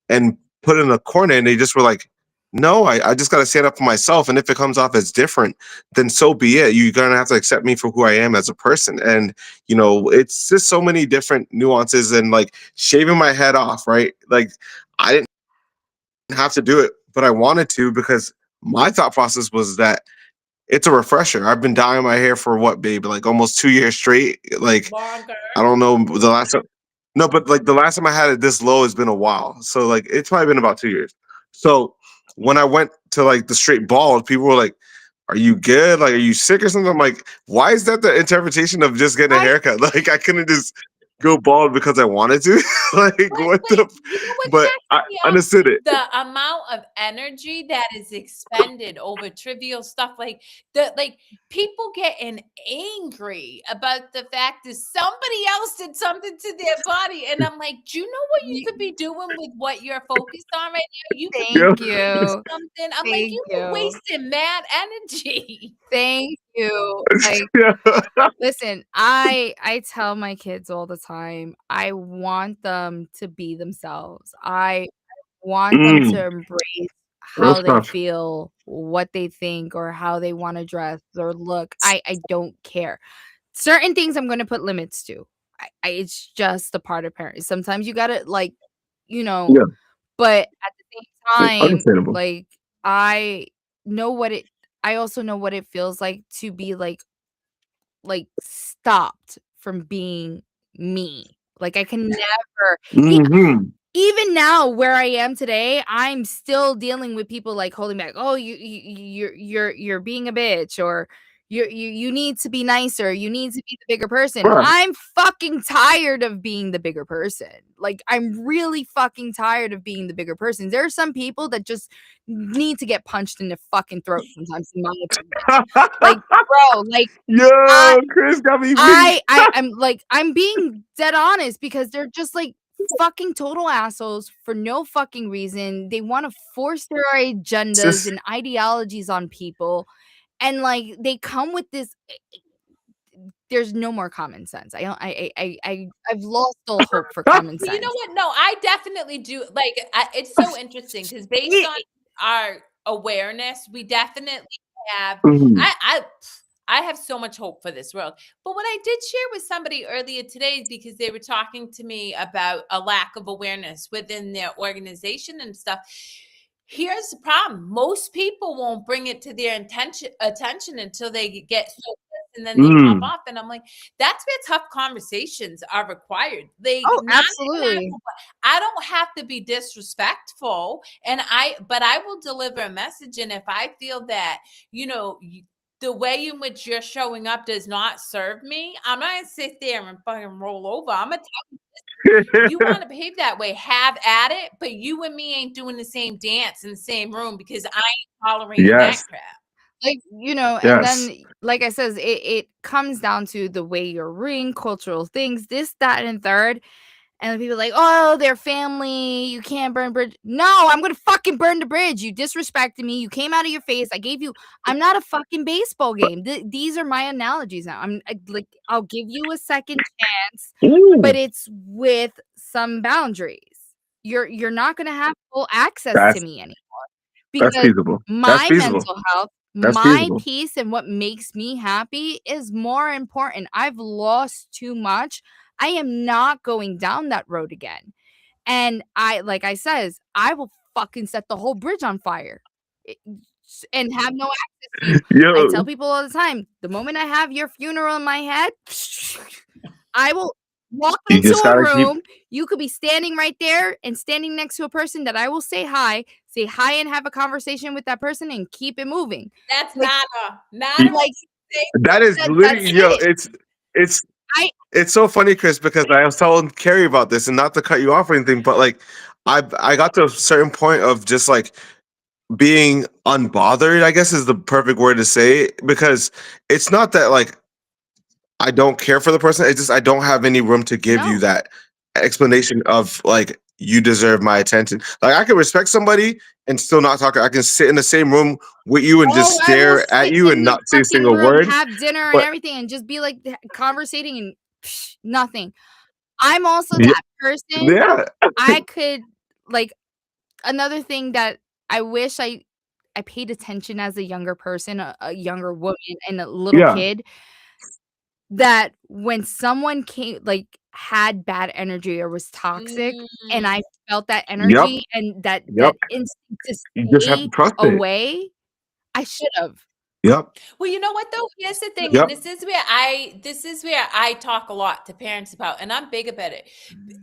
and put in a corner, and they just were like, no, I just got to stand up for myself. And if it comes off as different, then so be it. You're going to have to accept me for who I am as a person. And, you know, it's just so many different nuances. And like shaving my head off, right? Like I didn't have to do it, but I wanted to because my thought process was that it's a refresher. I've been dyeing my hair for what, baby? Like almost 2 years straight. Like longer. I don't know the last time. No, but like the last time I had it this low has been a while. So like it's probably been about 2 years. So when I went to like the straight bald, people were like, "Are you good? Like, are you sick or something?" I'm like, "Why is that the interpretation of just getting a Right? haircut? Like, I couldn't just go bald because I wanted to. Like, what But the?" you know what But cracks I me up? understood it. The amount of energy that is expended over trivial stuff, like people getting angry about the fact that somebody else did something to their body, and I'm like, do you know what you Y could be doing with what you're focused on right now? You could be Yeah. Thank you. something. I'm like, Thank you were you. wasting mad energy. Thank you. Like, Yeah. listen, I tell my kids all the time, I want them to be themselves. I want them Mm, to embrace real how they stuff. feel, what they think, or how they wanna dress or look. I don't care. Certain things I'm gonna put limits to. It's just a part of parenting. Sometimes you gotta, like, you know, Yeah, but at the same time, understandable. like, I know what it I also know what it feels like to be, stopped from being me. Like, I can never e Hmm. even now where I am today, I'm still dealing with people, like, holding back, "Oh, you're being a bitch," or "You need to be nicer, you need to be the bigger person." Right. I'm fucking tired of being the bigger person. Like, I'm really fucking tired of being the bigger person. There are some people that just need to get punched in the fucking throat sometimes, in my opinion. Like, bro, like, I Yo, Chris got me weak. I'm being dead honest because they're just, like, fucking total assholes for no fucking reason. They wanna force their agendas Sis, and ideologies on people, and, like, they come with this there's no more common sense. I don't I've lost all hope for common Well, you know sense. what? No, I definitely do. It's so interesting because based on our awareness, we definitely have. mhm. I, I, I have so much hope for this world. But what I did share with somebody earlier today is because they were talking to me about a lack of awareness within their organization and stuff. Here's the problem: most people won't bring it to their attention until they get so and then they pop off. And I'm like, that's where tough conversations are required. Oh, absolutely. I don't have to be disrespectful, but I will deliver a message. And if I feel that, the way in which you're showing up does not serve me, I'm not gonna sit there and fucking roll over. I'm gonna tell you, you want to behave that way, have at it, but you and me ain't doing the same dance in the same room because I ain't tolerating that crap. Like, and then, like I says, it comes down to the way you're ring, cultural things, this, that, and third. And then people are like, oh, they're family. You can't burn bridge. No, I'm going to fucking burn the bridge. You disrespected me. You came out of your face. I'm not a fucking baseball game. These are my analogies now. I'll give you a second chance, but it's with some boundaries. You're not going to have full access to me anymore. Because that's feasible. My mental health, my peace, and what makes me happy is more important. I've lost too much. I am not going down that road again. And like I says, I will fucking set the whole bridge on fire and have no access to you. I tell people all the time, the moment I have your funeral in my head, I will walk into a room. You could be standing right there and standing next to a person that I will say hi and have a conversation with that person and keep it moving. That's not like that is literally it's so funny, Chris, because I was telling Kerri about this, and not to cut you off or anything, but like I got to a certain point of just like being unbothered, I guess is the perfect word to say, because it's not that like I don't care for the person. It's just I don't have any room to give you that explanation of like you deserve my attention. Like I can respect somebody and still not talk. I can sit in the same room with you and just stare at you and not say a single word. Have dinner and everything and just be like conversating and nothing. I'm also that person. Yeah. I could like another thing that I wish I paid attention as a younger person, a younger woman and a little kid. That when someone had bad energy or was toxic and I felt that energy and that instinct to stay away, I should have. Yep. Well, you know what though? Here's the thing, and this is where I talk a lot to parents about, and I'm big about it.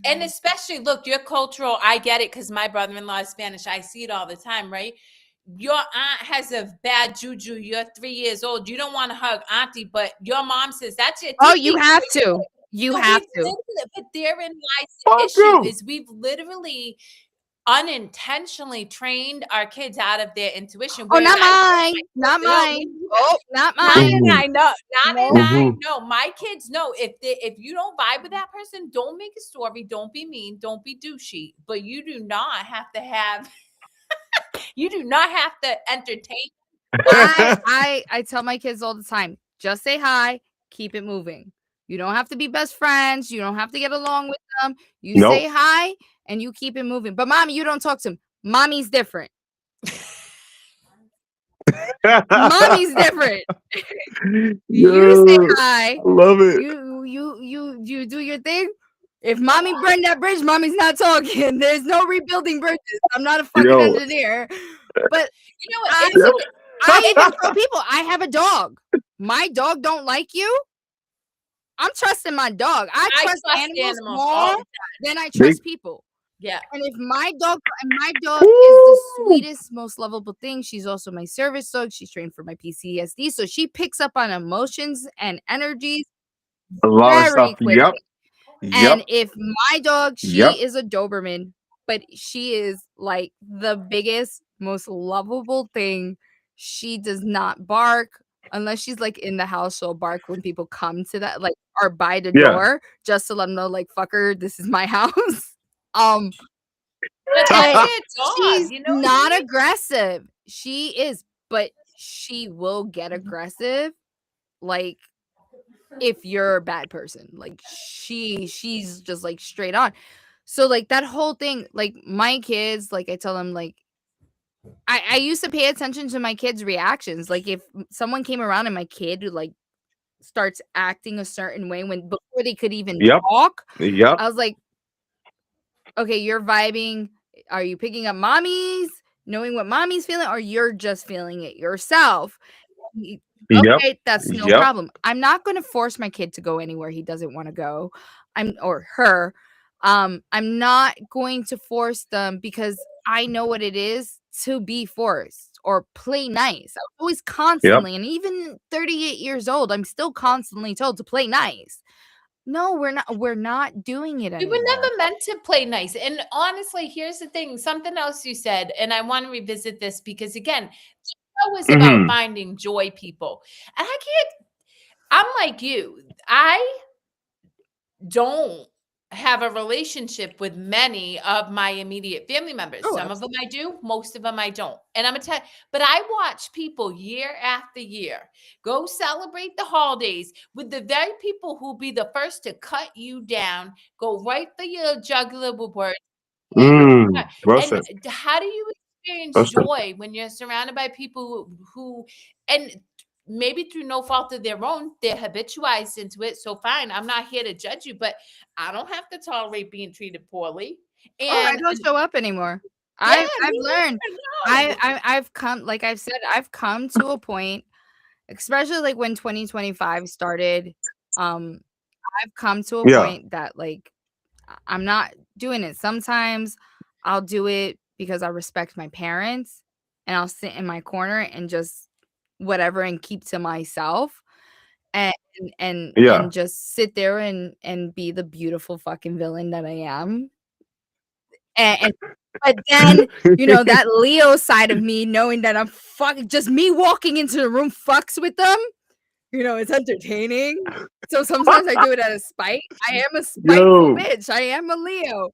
And especially, look, your cultural, I get it because my brother-in-law is Spanish. I see it all the time, right? Your aunt has a bad juju. You're 3 years old. You don't want to hug auntie, but your mom says that's your. Oh, you have to. You have to. But therein lies the issue is we've literally unintentionally trained our kids out of their intuition. Oh, not mine. Not mine. Oh, not mine. I know. I know. My kids know if you don't vibe with that person, don't make a story. Don't be mean. Don't be douchey. But you do not have to have. You do not have to entertain. I tell my kids all the time, just say hi, keep it moving. You don't have to be best friends. You don't have to get along with them. You say hi and you keep it moving. But mommy, you don't talk to him. Mommy's different. Mommy's different. You say hi. Love it. You do your thing. If mommy burned that bridge, mommy's not talking. There's no rebuilding bridges. I'm not a fucking engineer. But you know what? I even tell people I have a dog. My dog don't like you. I'm trusting my dog. I trust animals more than I trust people. Yeah. And if my dog is the sweetest, most lovable thing. She's also my service dog. She's trained for my PCSD. So she picks up on emotions and energies very quickly. And if my dog, she is a Doberman, but she is like the biggest, most lovable thing. She does not bark unless she's like in the house. She'll bark when people come to that, like, or by the door, just to let them know, like, fucker, this is my house. She's not aggressive. She is, but she will get aggressive, like, if you're a bad person. Like she's just like straight on. So like that whole thing, like my kids, like I tell them, like I used to pay attention to my kids' reactions. Like if someone came around and my kid like starts acting a certain way before they could even talk, I was like, okay, you're vibing. Are you picking up mommy's, knowing what mommy's feeling, or you're just feeling it yourself? Yep. Okay, that's no Yep. problem. I'm not gonna force my kid to go anywhere he doesn't wanna go. Or her. I'm not going to force them because I know what it is to be forced or play nice. I'm always Yep. constantly, and even 38 years old, I'm still constantly told to play nice. No, we're not doing it We were anymore. never meant to play nice. And honestly, here's the thing, something else you said, and I want to revisit this because again, the show is about Mm-hmm. finding joy, people. And I'm like you. I don't have a relationship with many of my immediate family members. Oh, Some of them I do, most of them I don't. And I'm gonna tell you, but I watch people year after year go celebrate the holidays with the very people who be the first to cut you down, go right for your jugular with words. Well And said. how do you experience Well said. joy when you're surrounded by people who and maybe through no fault of their own, they're habitualized into it. So fine, I'm not here to judge you, but I don't have to tolerate being treated poorly. Oh, I And don't show up anymore. yeah, I've me learned. neither, no. I've come, like I've said, I've come to a point, especially like when 2025 started. Um, I've come to a Yeah. point that like I'm not doing it. Sometimes I'll do it because I respect my parents, and I'll sit in my corner and just whatever and keep to myself and Yeah. just sit there and be the beautiful fucking villain that I am. And but then, that Leo side of me knowing that I'm fucking just me walking into the room fucks with them. It's entertaining. So sometimes I do it out of spite. I am a spiteful Yo. bitch. I am a Leo.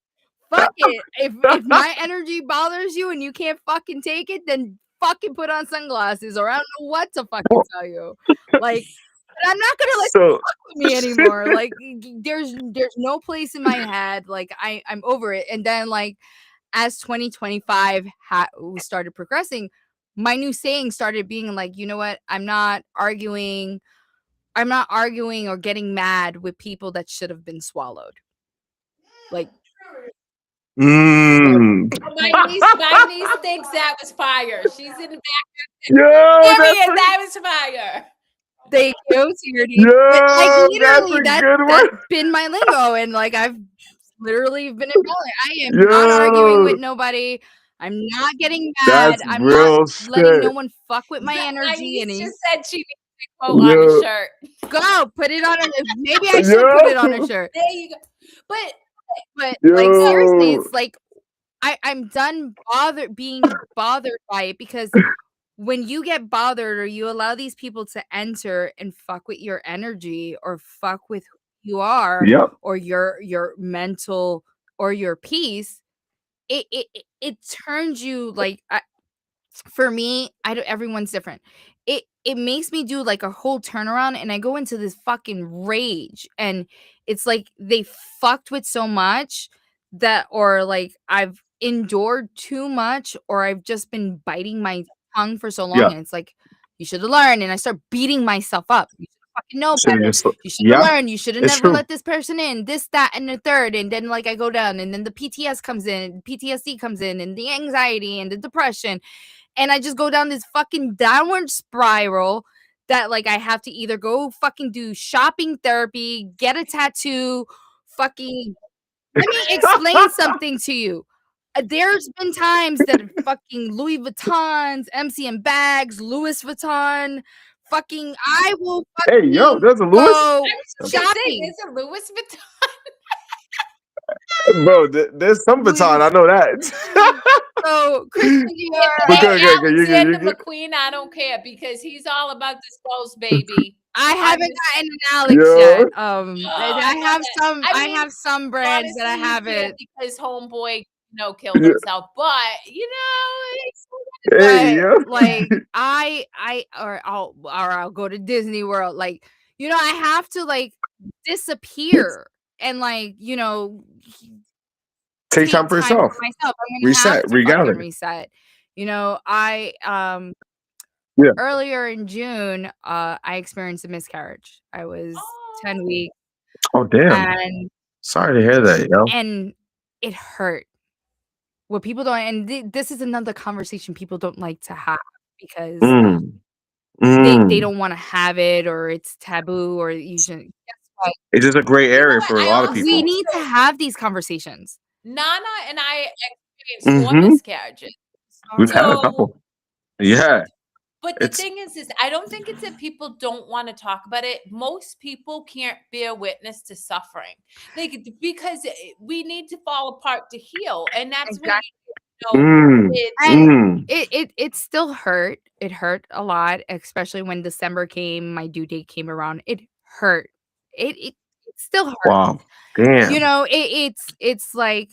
Fuck it. If my energy bothers you and you can't fucking take it, then fucking put on sunglasses, or I don't know what to fucking tell you. Like, but I'm not gonna let you So fuck with me anymore. Like, there's no place in my head. Like, I'm over it. And then like as 2025 we started progressing, my new saying started being like, you know what? I'm not arguing or getting mad with people that should have been swallowed. Like, mm. My niece thinks that was fire. She's in the back. Yo, Period, that was fire. thank you, Tierney. But like yo, that's literally a good one. that's been my lingo, and like I've literally been involved. I am not arguing with Yo, nobody. I'm not getting mad. that's I'm not real letting no shit. one fuck with my My energy. niece And just said she needs a quote on a Yo, shirt. go put it on maybe I should put it on a yo, shirt. There you go. But like seriously, yo. it's like I'm done being bothered by it, because when you get bothered or you allow these people to enter and fuck with your energy or fuck with who you are Yep. or your mental or your peace, it turns you like for me, everyone's different. It makes me do like a whole turnaround, and I go into this fucking rage, and it's like they fucked with so much that, or like I've endured too much, or I've just been biting my tongue for so long, Yeah. and it's like you should have learned, and I start beating myself up. You should fucking know So you better. just, You should have yeah, learned. You should have it's never true. let this person in. This, that, and the third, and then like I go down, and then the PTSD comes in, and the anxiety and the depression. And I just go down this fucking downward spiral that like I have to either go fucking do shopping therapy, get a tattoo, fucking let me explain something to you. There's been times that fucking Louis Vuittons, MCM bags, Louis Vuitton, fucking I will Hey, yo, fucking there's a Lewis. go Say, shopping. is it Louis Vuitton? Bro, there's some baton. I know that. So Christian Dior, But good, Hey, good, good. Alexander You good. McQueen, I don't care because he's all about this ghost baby. I I haven't just, gotten an Alex Yo. yet. oh, I I love have it. some. I I mean, have some brands that I honestly, you can't haven't. because homeboy, killed Yeah. himself. But it's Hey, But yo. like I'll go to Disney World. Like I have to like disappear and like Take take time for time yourself. for myself. I'm gonna have Reset, to fucking regather. reset. I Yeah. earlier in June, I experienced a miscarriage. I was 10 weeks, Oh, damn. and Sorry to hear that, yo. it hurt. What people don't, and this is another conversation people don't like to have, because Mm. they Mm. don't want to have it, or it's taboo, or you shouldn't. Guess what? It's just a gray You know area what? for a I lot of also We people. need to have these conversations. Nana and I experienced 4 Mhm. miscarriages. We've had a So, couple. Yeah. but the It's thing is I don't think it's that people don't want to talk about it. Most people can't bear witness to suffering. Like, because we need to fall apart to heal, and that's what Exactly. you know. mm, And mm. it still hurt. It hurt a lot, especially when December came, my due date came around. It hurt. It still hurt. Wow. You Damn. know, it's like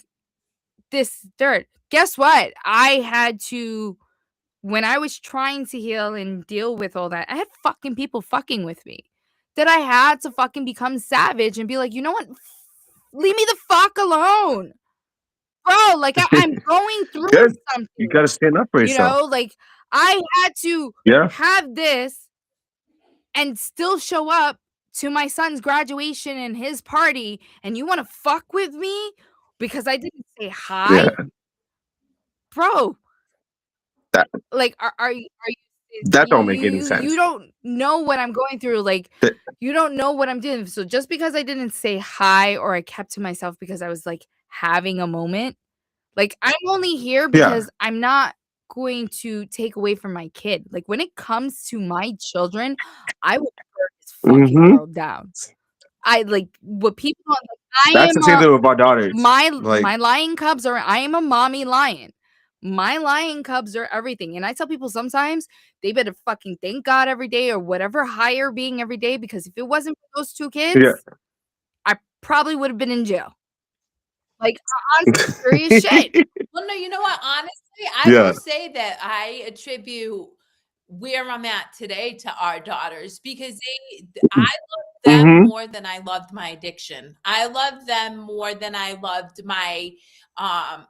this dirt. Guess what? I had to, when I was trying to heal and deal with all that, I had fucking people fucking with me. That I had to fucking become savage and be like, you know what? Leave me the fuck alone. Bro, like I'm going through Good. You something. gotta stand up for You yourself. know, like I had to Yeah. have this and still show up to my son's graduation and his party, and you want to fuck with me because I didn't say hi? Yeah. Bro, That like are you that don't make any you sense. don't know what I'm going through, like Th- you don't know what I'm doing. So just because I didn't say hi or I kept to myself because I was like having a moment, like I'm only here Yeah. because I'm not going to take away from my kid. Like when it comes to my children, I will burn this fucking Mhm. world down. I like what people are like, I That's the am same a thing with our daughters. my Like, lion cubs are, I am a mommy lion. My lion cubs are everything. And I tell people sometimes they better fucking thank God every day or whatever higher being every day, because if it wasn't for those two kids, yeah. I probably would have been in jail. Like honestly, serious shit. Well, no, you know what? Honestly, I Yeah. will say that I attribute where I'm at today to our daughters, because I loved them Mhm. more than I loved my addiction. I loved them more than I loved my um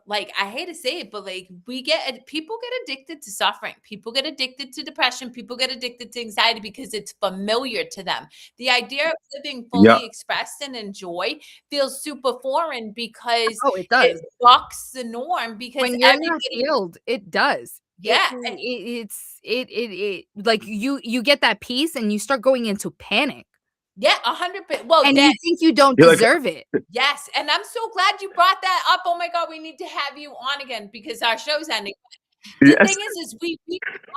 like, I hate to say it, but like people get addicted to suffering. People get addicted to depression. People get addicted to anxiety because it's familiar to them. The idea of living Yeah. fully expressed and enjoy feels super foreign because Oh, it it does. bucks the norm, because When you're not everybody, healed, it does. yeah, It like you get that peace and you start going into panic. yeah, 100%. Well, And that, you think you don't You're like, deserve it. yes, and I'm so glad you brought that up. Oh my God, we need to have you on again because our show's ending. The yes. thing is we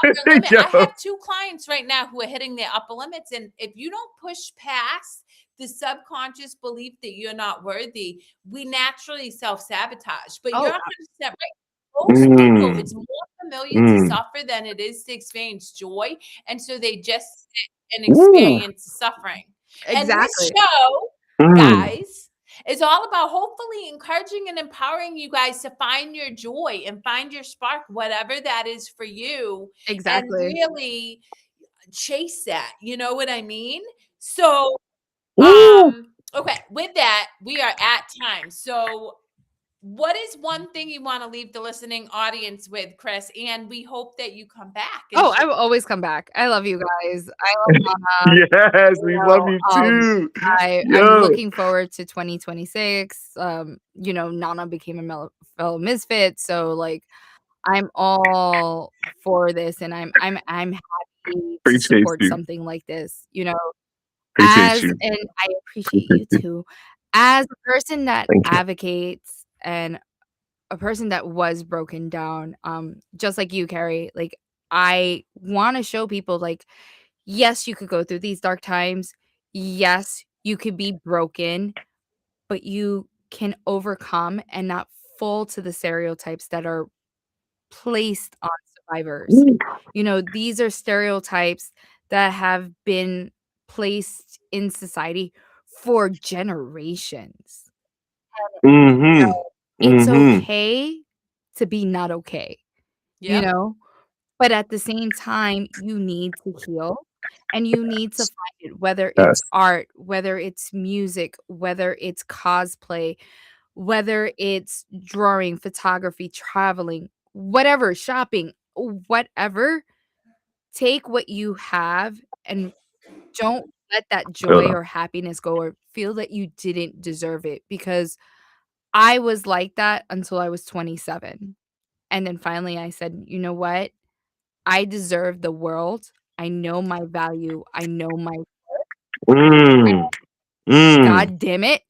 upper limit. I Yo. have 2 clients right now who are hitting their upper limits, and if you don't push past the subconscious belief that you're not worthy, we naturally self-sabotage. But you're Oh, 100% right. Most people, Mm. it's more familiar to Mm. suffer than it is to experience joy, and so they just sit and Ooh. experience suffering. And this exactly. show, Mm. guys, is all about hopefully encouraging and empowering you guys to find your joy and find your spark, whatever that is for you, and Exactly. really chase that. You know what I mean? So, Ooh. okay, with that, we are at time. So, what is one thing you want to leave the listening audience with, Chris? And we hope that you come back and Oh, I share. will always come back. I love you guys. I love Mama. Yes, You we love know, you too. I'm Yo. looking forward to 2026. You know, Nana became a fellow misfit, so like I'm all for this, and I'm happy to Appreciate support you. something like this. You know, Appreciate you. and I appreciate Appreciate you you. too. As a person that Thank you. advocates and a person that was broken down, just like you, Kerri, like I want to show people like, yes, you could go through these dark times. Yes, you could be broken, but you can overcome and not fall to the stereotypes that are placed on survivors. Ooh. You know, these are stereotypes that have been placed in society for generations. Mhm. It's Mhm. okay to be not okay, you Yep. know? But at the same time, you need to heal and you need to find it, whether it's Yes. art, whether it's music, whether it's cosplay, whether it's drawing, photography, traveling, whatever, shopping, whatever. Take what you have and don't let that Feel joy that. or happiness go or feel that you didn't deserve it, because I was like that until I was 27. And then finally I said, "You know what? I deserve the world. I know my value. I know my Mm. Mm. God damn it.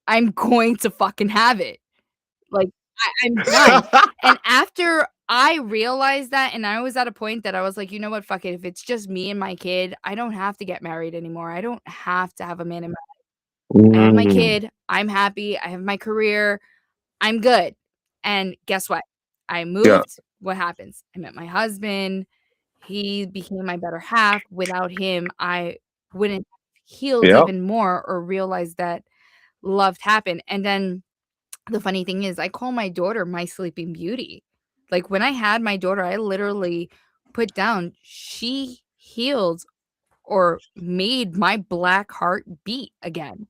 I'm going to fucking have it. Like, I'm done. And after I realized that, and I was at a point that I was like, you know what, fuck it. If it's just me and my kid, I don't have to get married anymore. I don't have to have a man in my life. I have my kid. I'm happy. I have my career. I'm good. And guess what? I moved. Yeah. What happens? I met my husband. He became my better half. Without him, I wouldn't have healed Yep. even more or realized that love happened. And then the funny thing is, I call my daughter my sleeping beauty. Like, when I had my daughter, I literally put down, she healed or made my black heart beat again.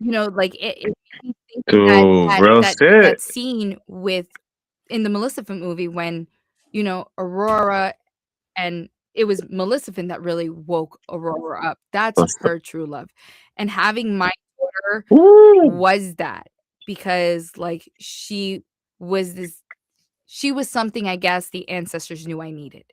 You know, like, it made me think of Dude, real shit. that scene with in the Maleficent movie when, you know, Aurora, and it was Maleficent that really woke Aurora up. That's her true love. And having my daughter Woo. was that, because like she was something, I guess, the ancestors knew I needed.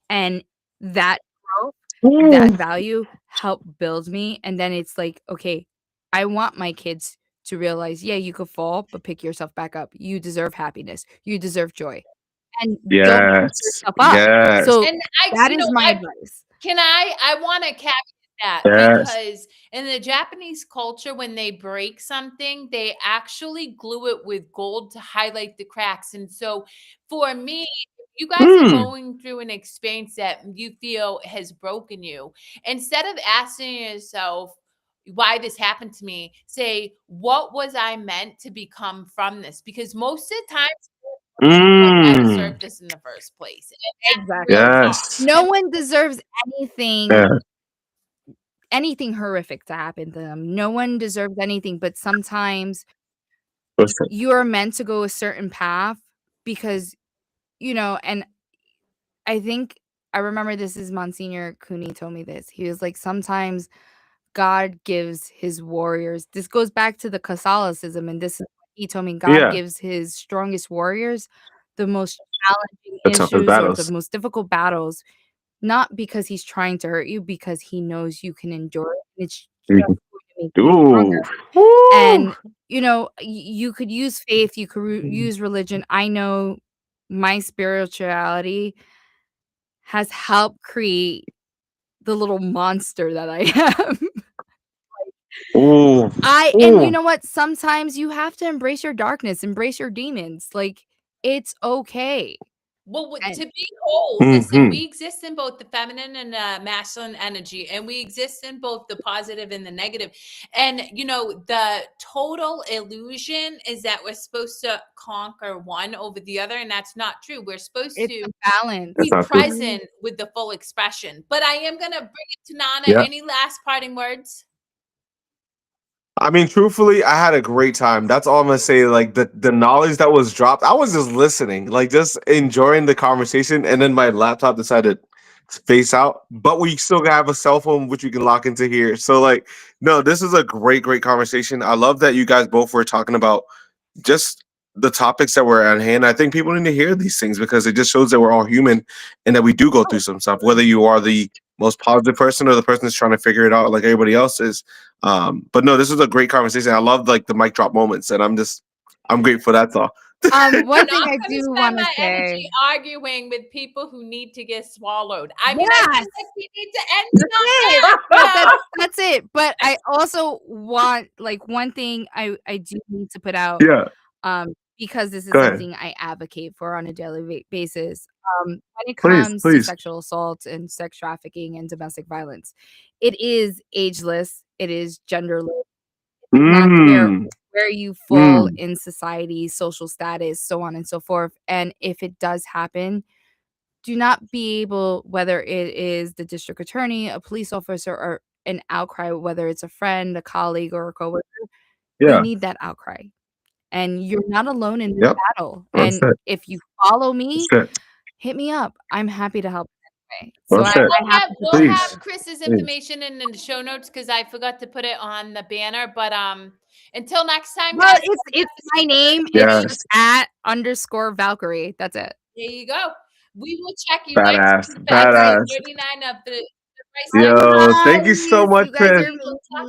And that growth, that value helped build me. And then it's like, okay, I want my kids to realize, yeah, you could fall, but pick yourself back up. You deserve happiness. You deserve joy. And don't beat Yes. yourself up. Yes. So And that is my advice. I want to caveat that Yes. because in the Japanese culture, when they break something, they actually glue it with gold to highlight the cracks. And so for me, if you guys are going through an experience that you feel has broken you, instead of asking yourself, why this happened to me, say, what was I meant to become from this? Because most of the time, I deserve this in the first place. Exactly. Yes. No one deserves anything Yeah. anything horrific to happen to them. No one deserves anything, but sometimes Listen. you are meant to go a certain path because, you know, and I think I remember this is Monsignor Cooney told me this. He was like, sometimes God gives his warriors. This goes back to the Catholicism, and this is what he told me. God Yeah. gives his strongest warriors the most challenging The toughest issues or the battles. most difficult battles, not because he's trying to hurt you, because he knows you can endure it. It's just going to make you stronger. Ooh. And, you know, you could use faith, you could use religion. I know my spirituality has helped create the little monster that I am. Ooh. And you know what? Sometimes you have to embrace your darkness, embrace your demons. Like, it's okay. Well, And to be whole, listen, we exist in both the feminine and masculine energy, and we exist in both the positive and the negative. And, you know, the total illusion is that we're supposed to conquer one over the other, and that's not true. We're supposed it's to a balance. be That's not true. present with the full expression. But I am going to bring it to Nana. Yeah. Any last parting words? I mean, truthfully, I had a great time. That's all I'm gonna say. Like the knowledge that was dropped, I was just listening, like just enjoying the conversation, and then my laptop decided to face out. But we still have a cell phone which we can lock into here. So like, no, this is a great conversation. I love that you guys both were talking about just the topics that were at hand. I think people need to hear these things because it just shows that we're all human and that we do go through some stuff, whether you are the most positive person or the person that's trying to figure it out like everybody else is. But no, this is a great conversation. I love like the mic drop moments, and I'm grateful. That's all. One I'm thing not I gonna do spend want to my say. energy arguing with people who need to get swallowed. I mean, I Yes. feel like we need to end on that. That's it. But I also want, like, one thing I do need to put out, Yeah. because this is Go ahead. something I advocate for on a daily basis. When it Please, comes to please. sexual assault and sex trafficking and domestic violence, it is ageless. It is genderless. It's not care where you fall in society, social status, so on and so forth. And if it does happen, do not be able, whether it is the district attorney, a police officer, or an outcry, whether it's a friend, a colleague, or a coworker, we Yeah. need that outcry. And you're not alone in this Yep. battle. That's And it. if you follow me, That's it. hit me up. I'm happy to help anyway. So That's I it. have to We'll Please. have Chris's information in the show notes because I forgot to put it on the banner. But until next time, Well, guys. it's my name. Yes. It's just @_Valkyrie. That's it. There you go. We will check you next Badass, week for episode badass. 39 of the Bright Side Yo, Chronicles. thank you so Guys, much, you guys Chris. are amazing.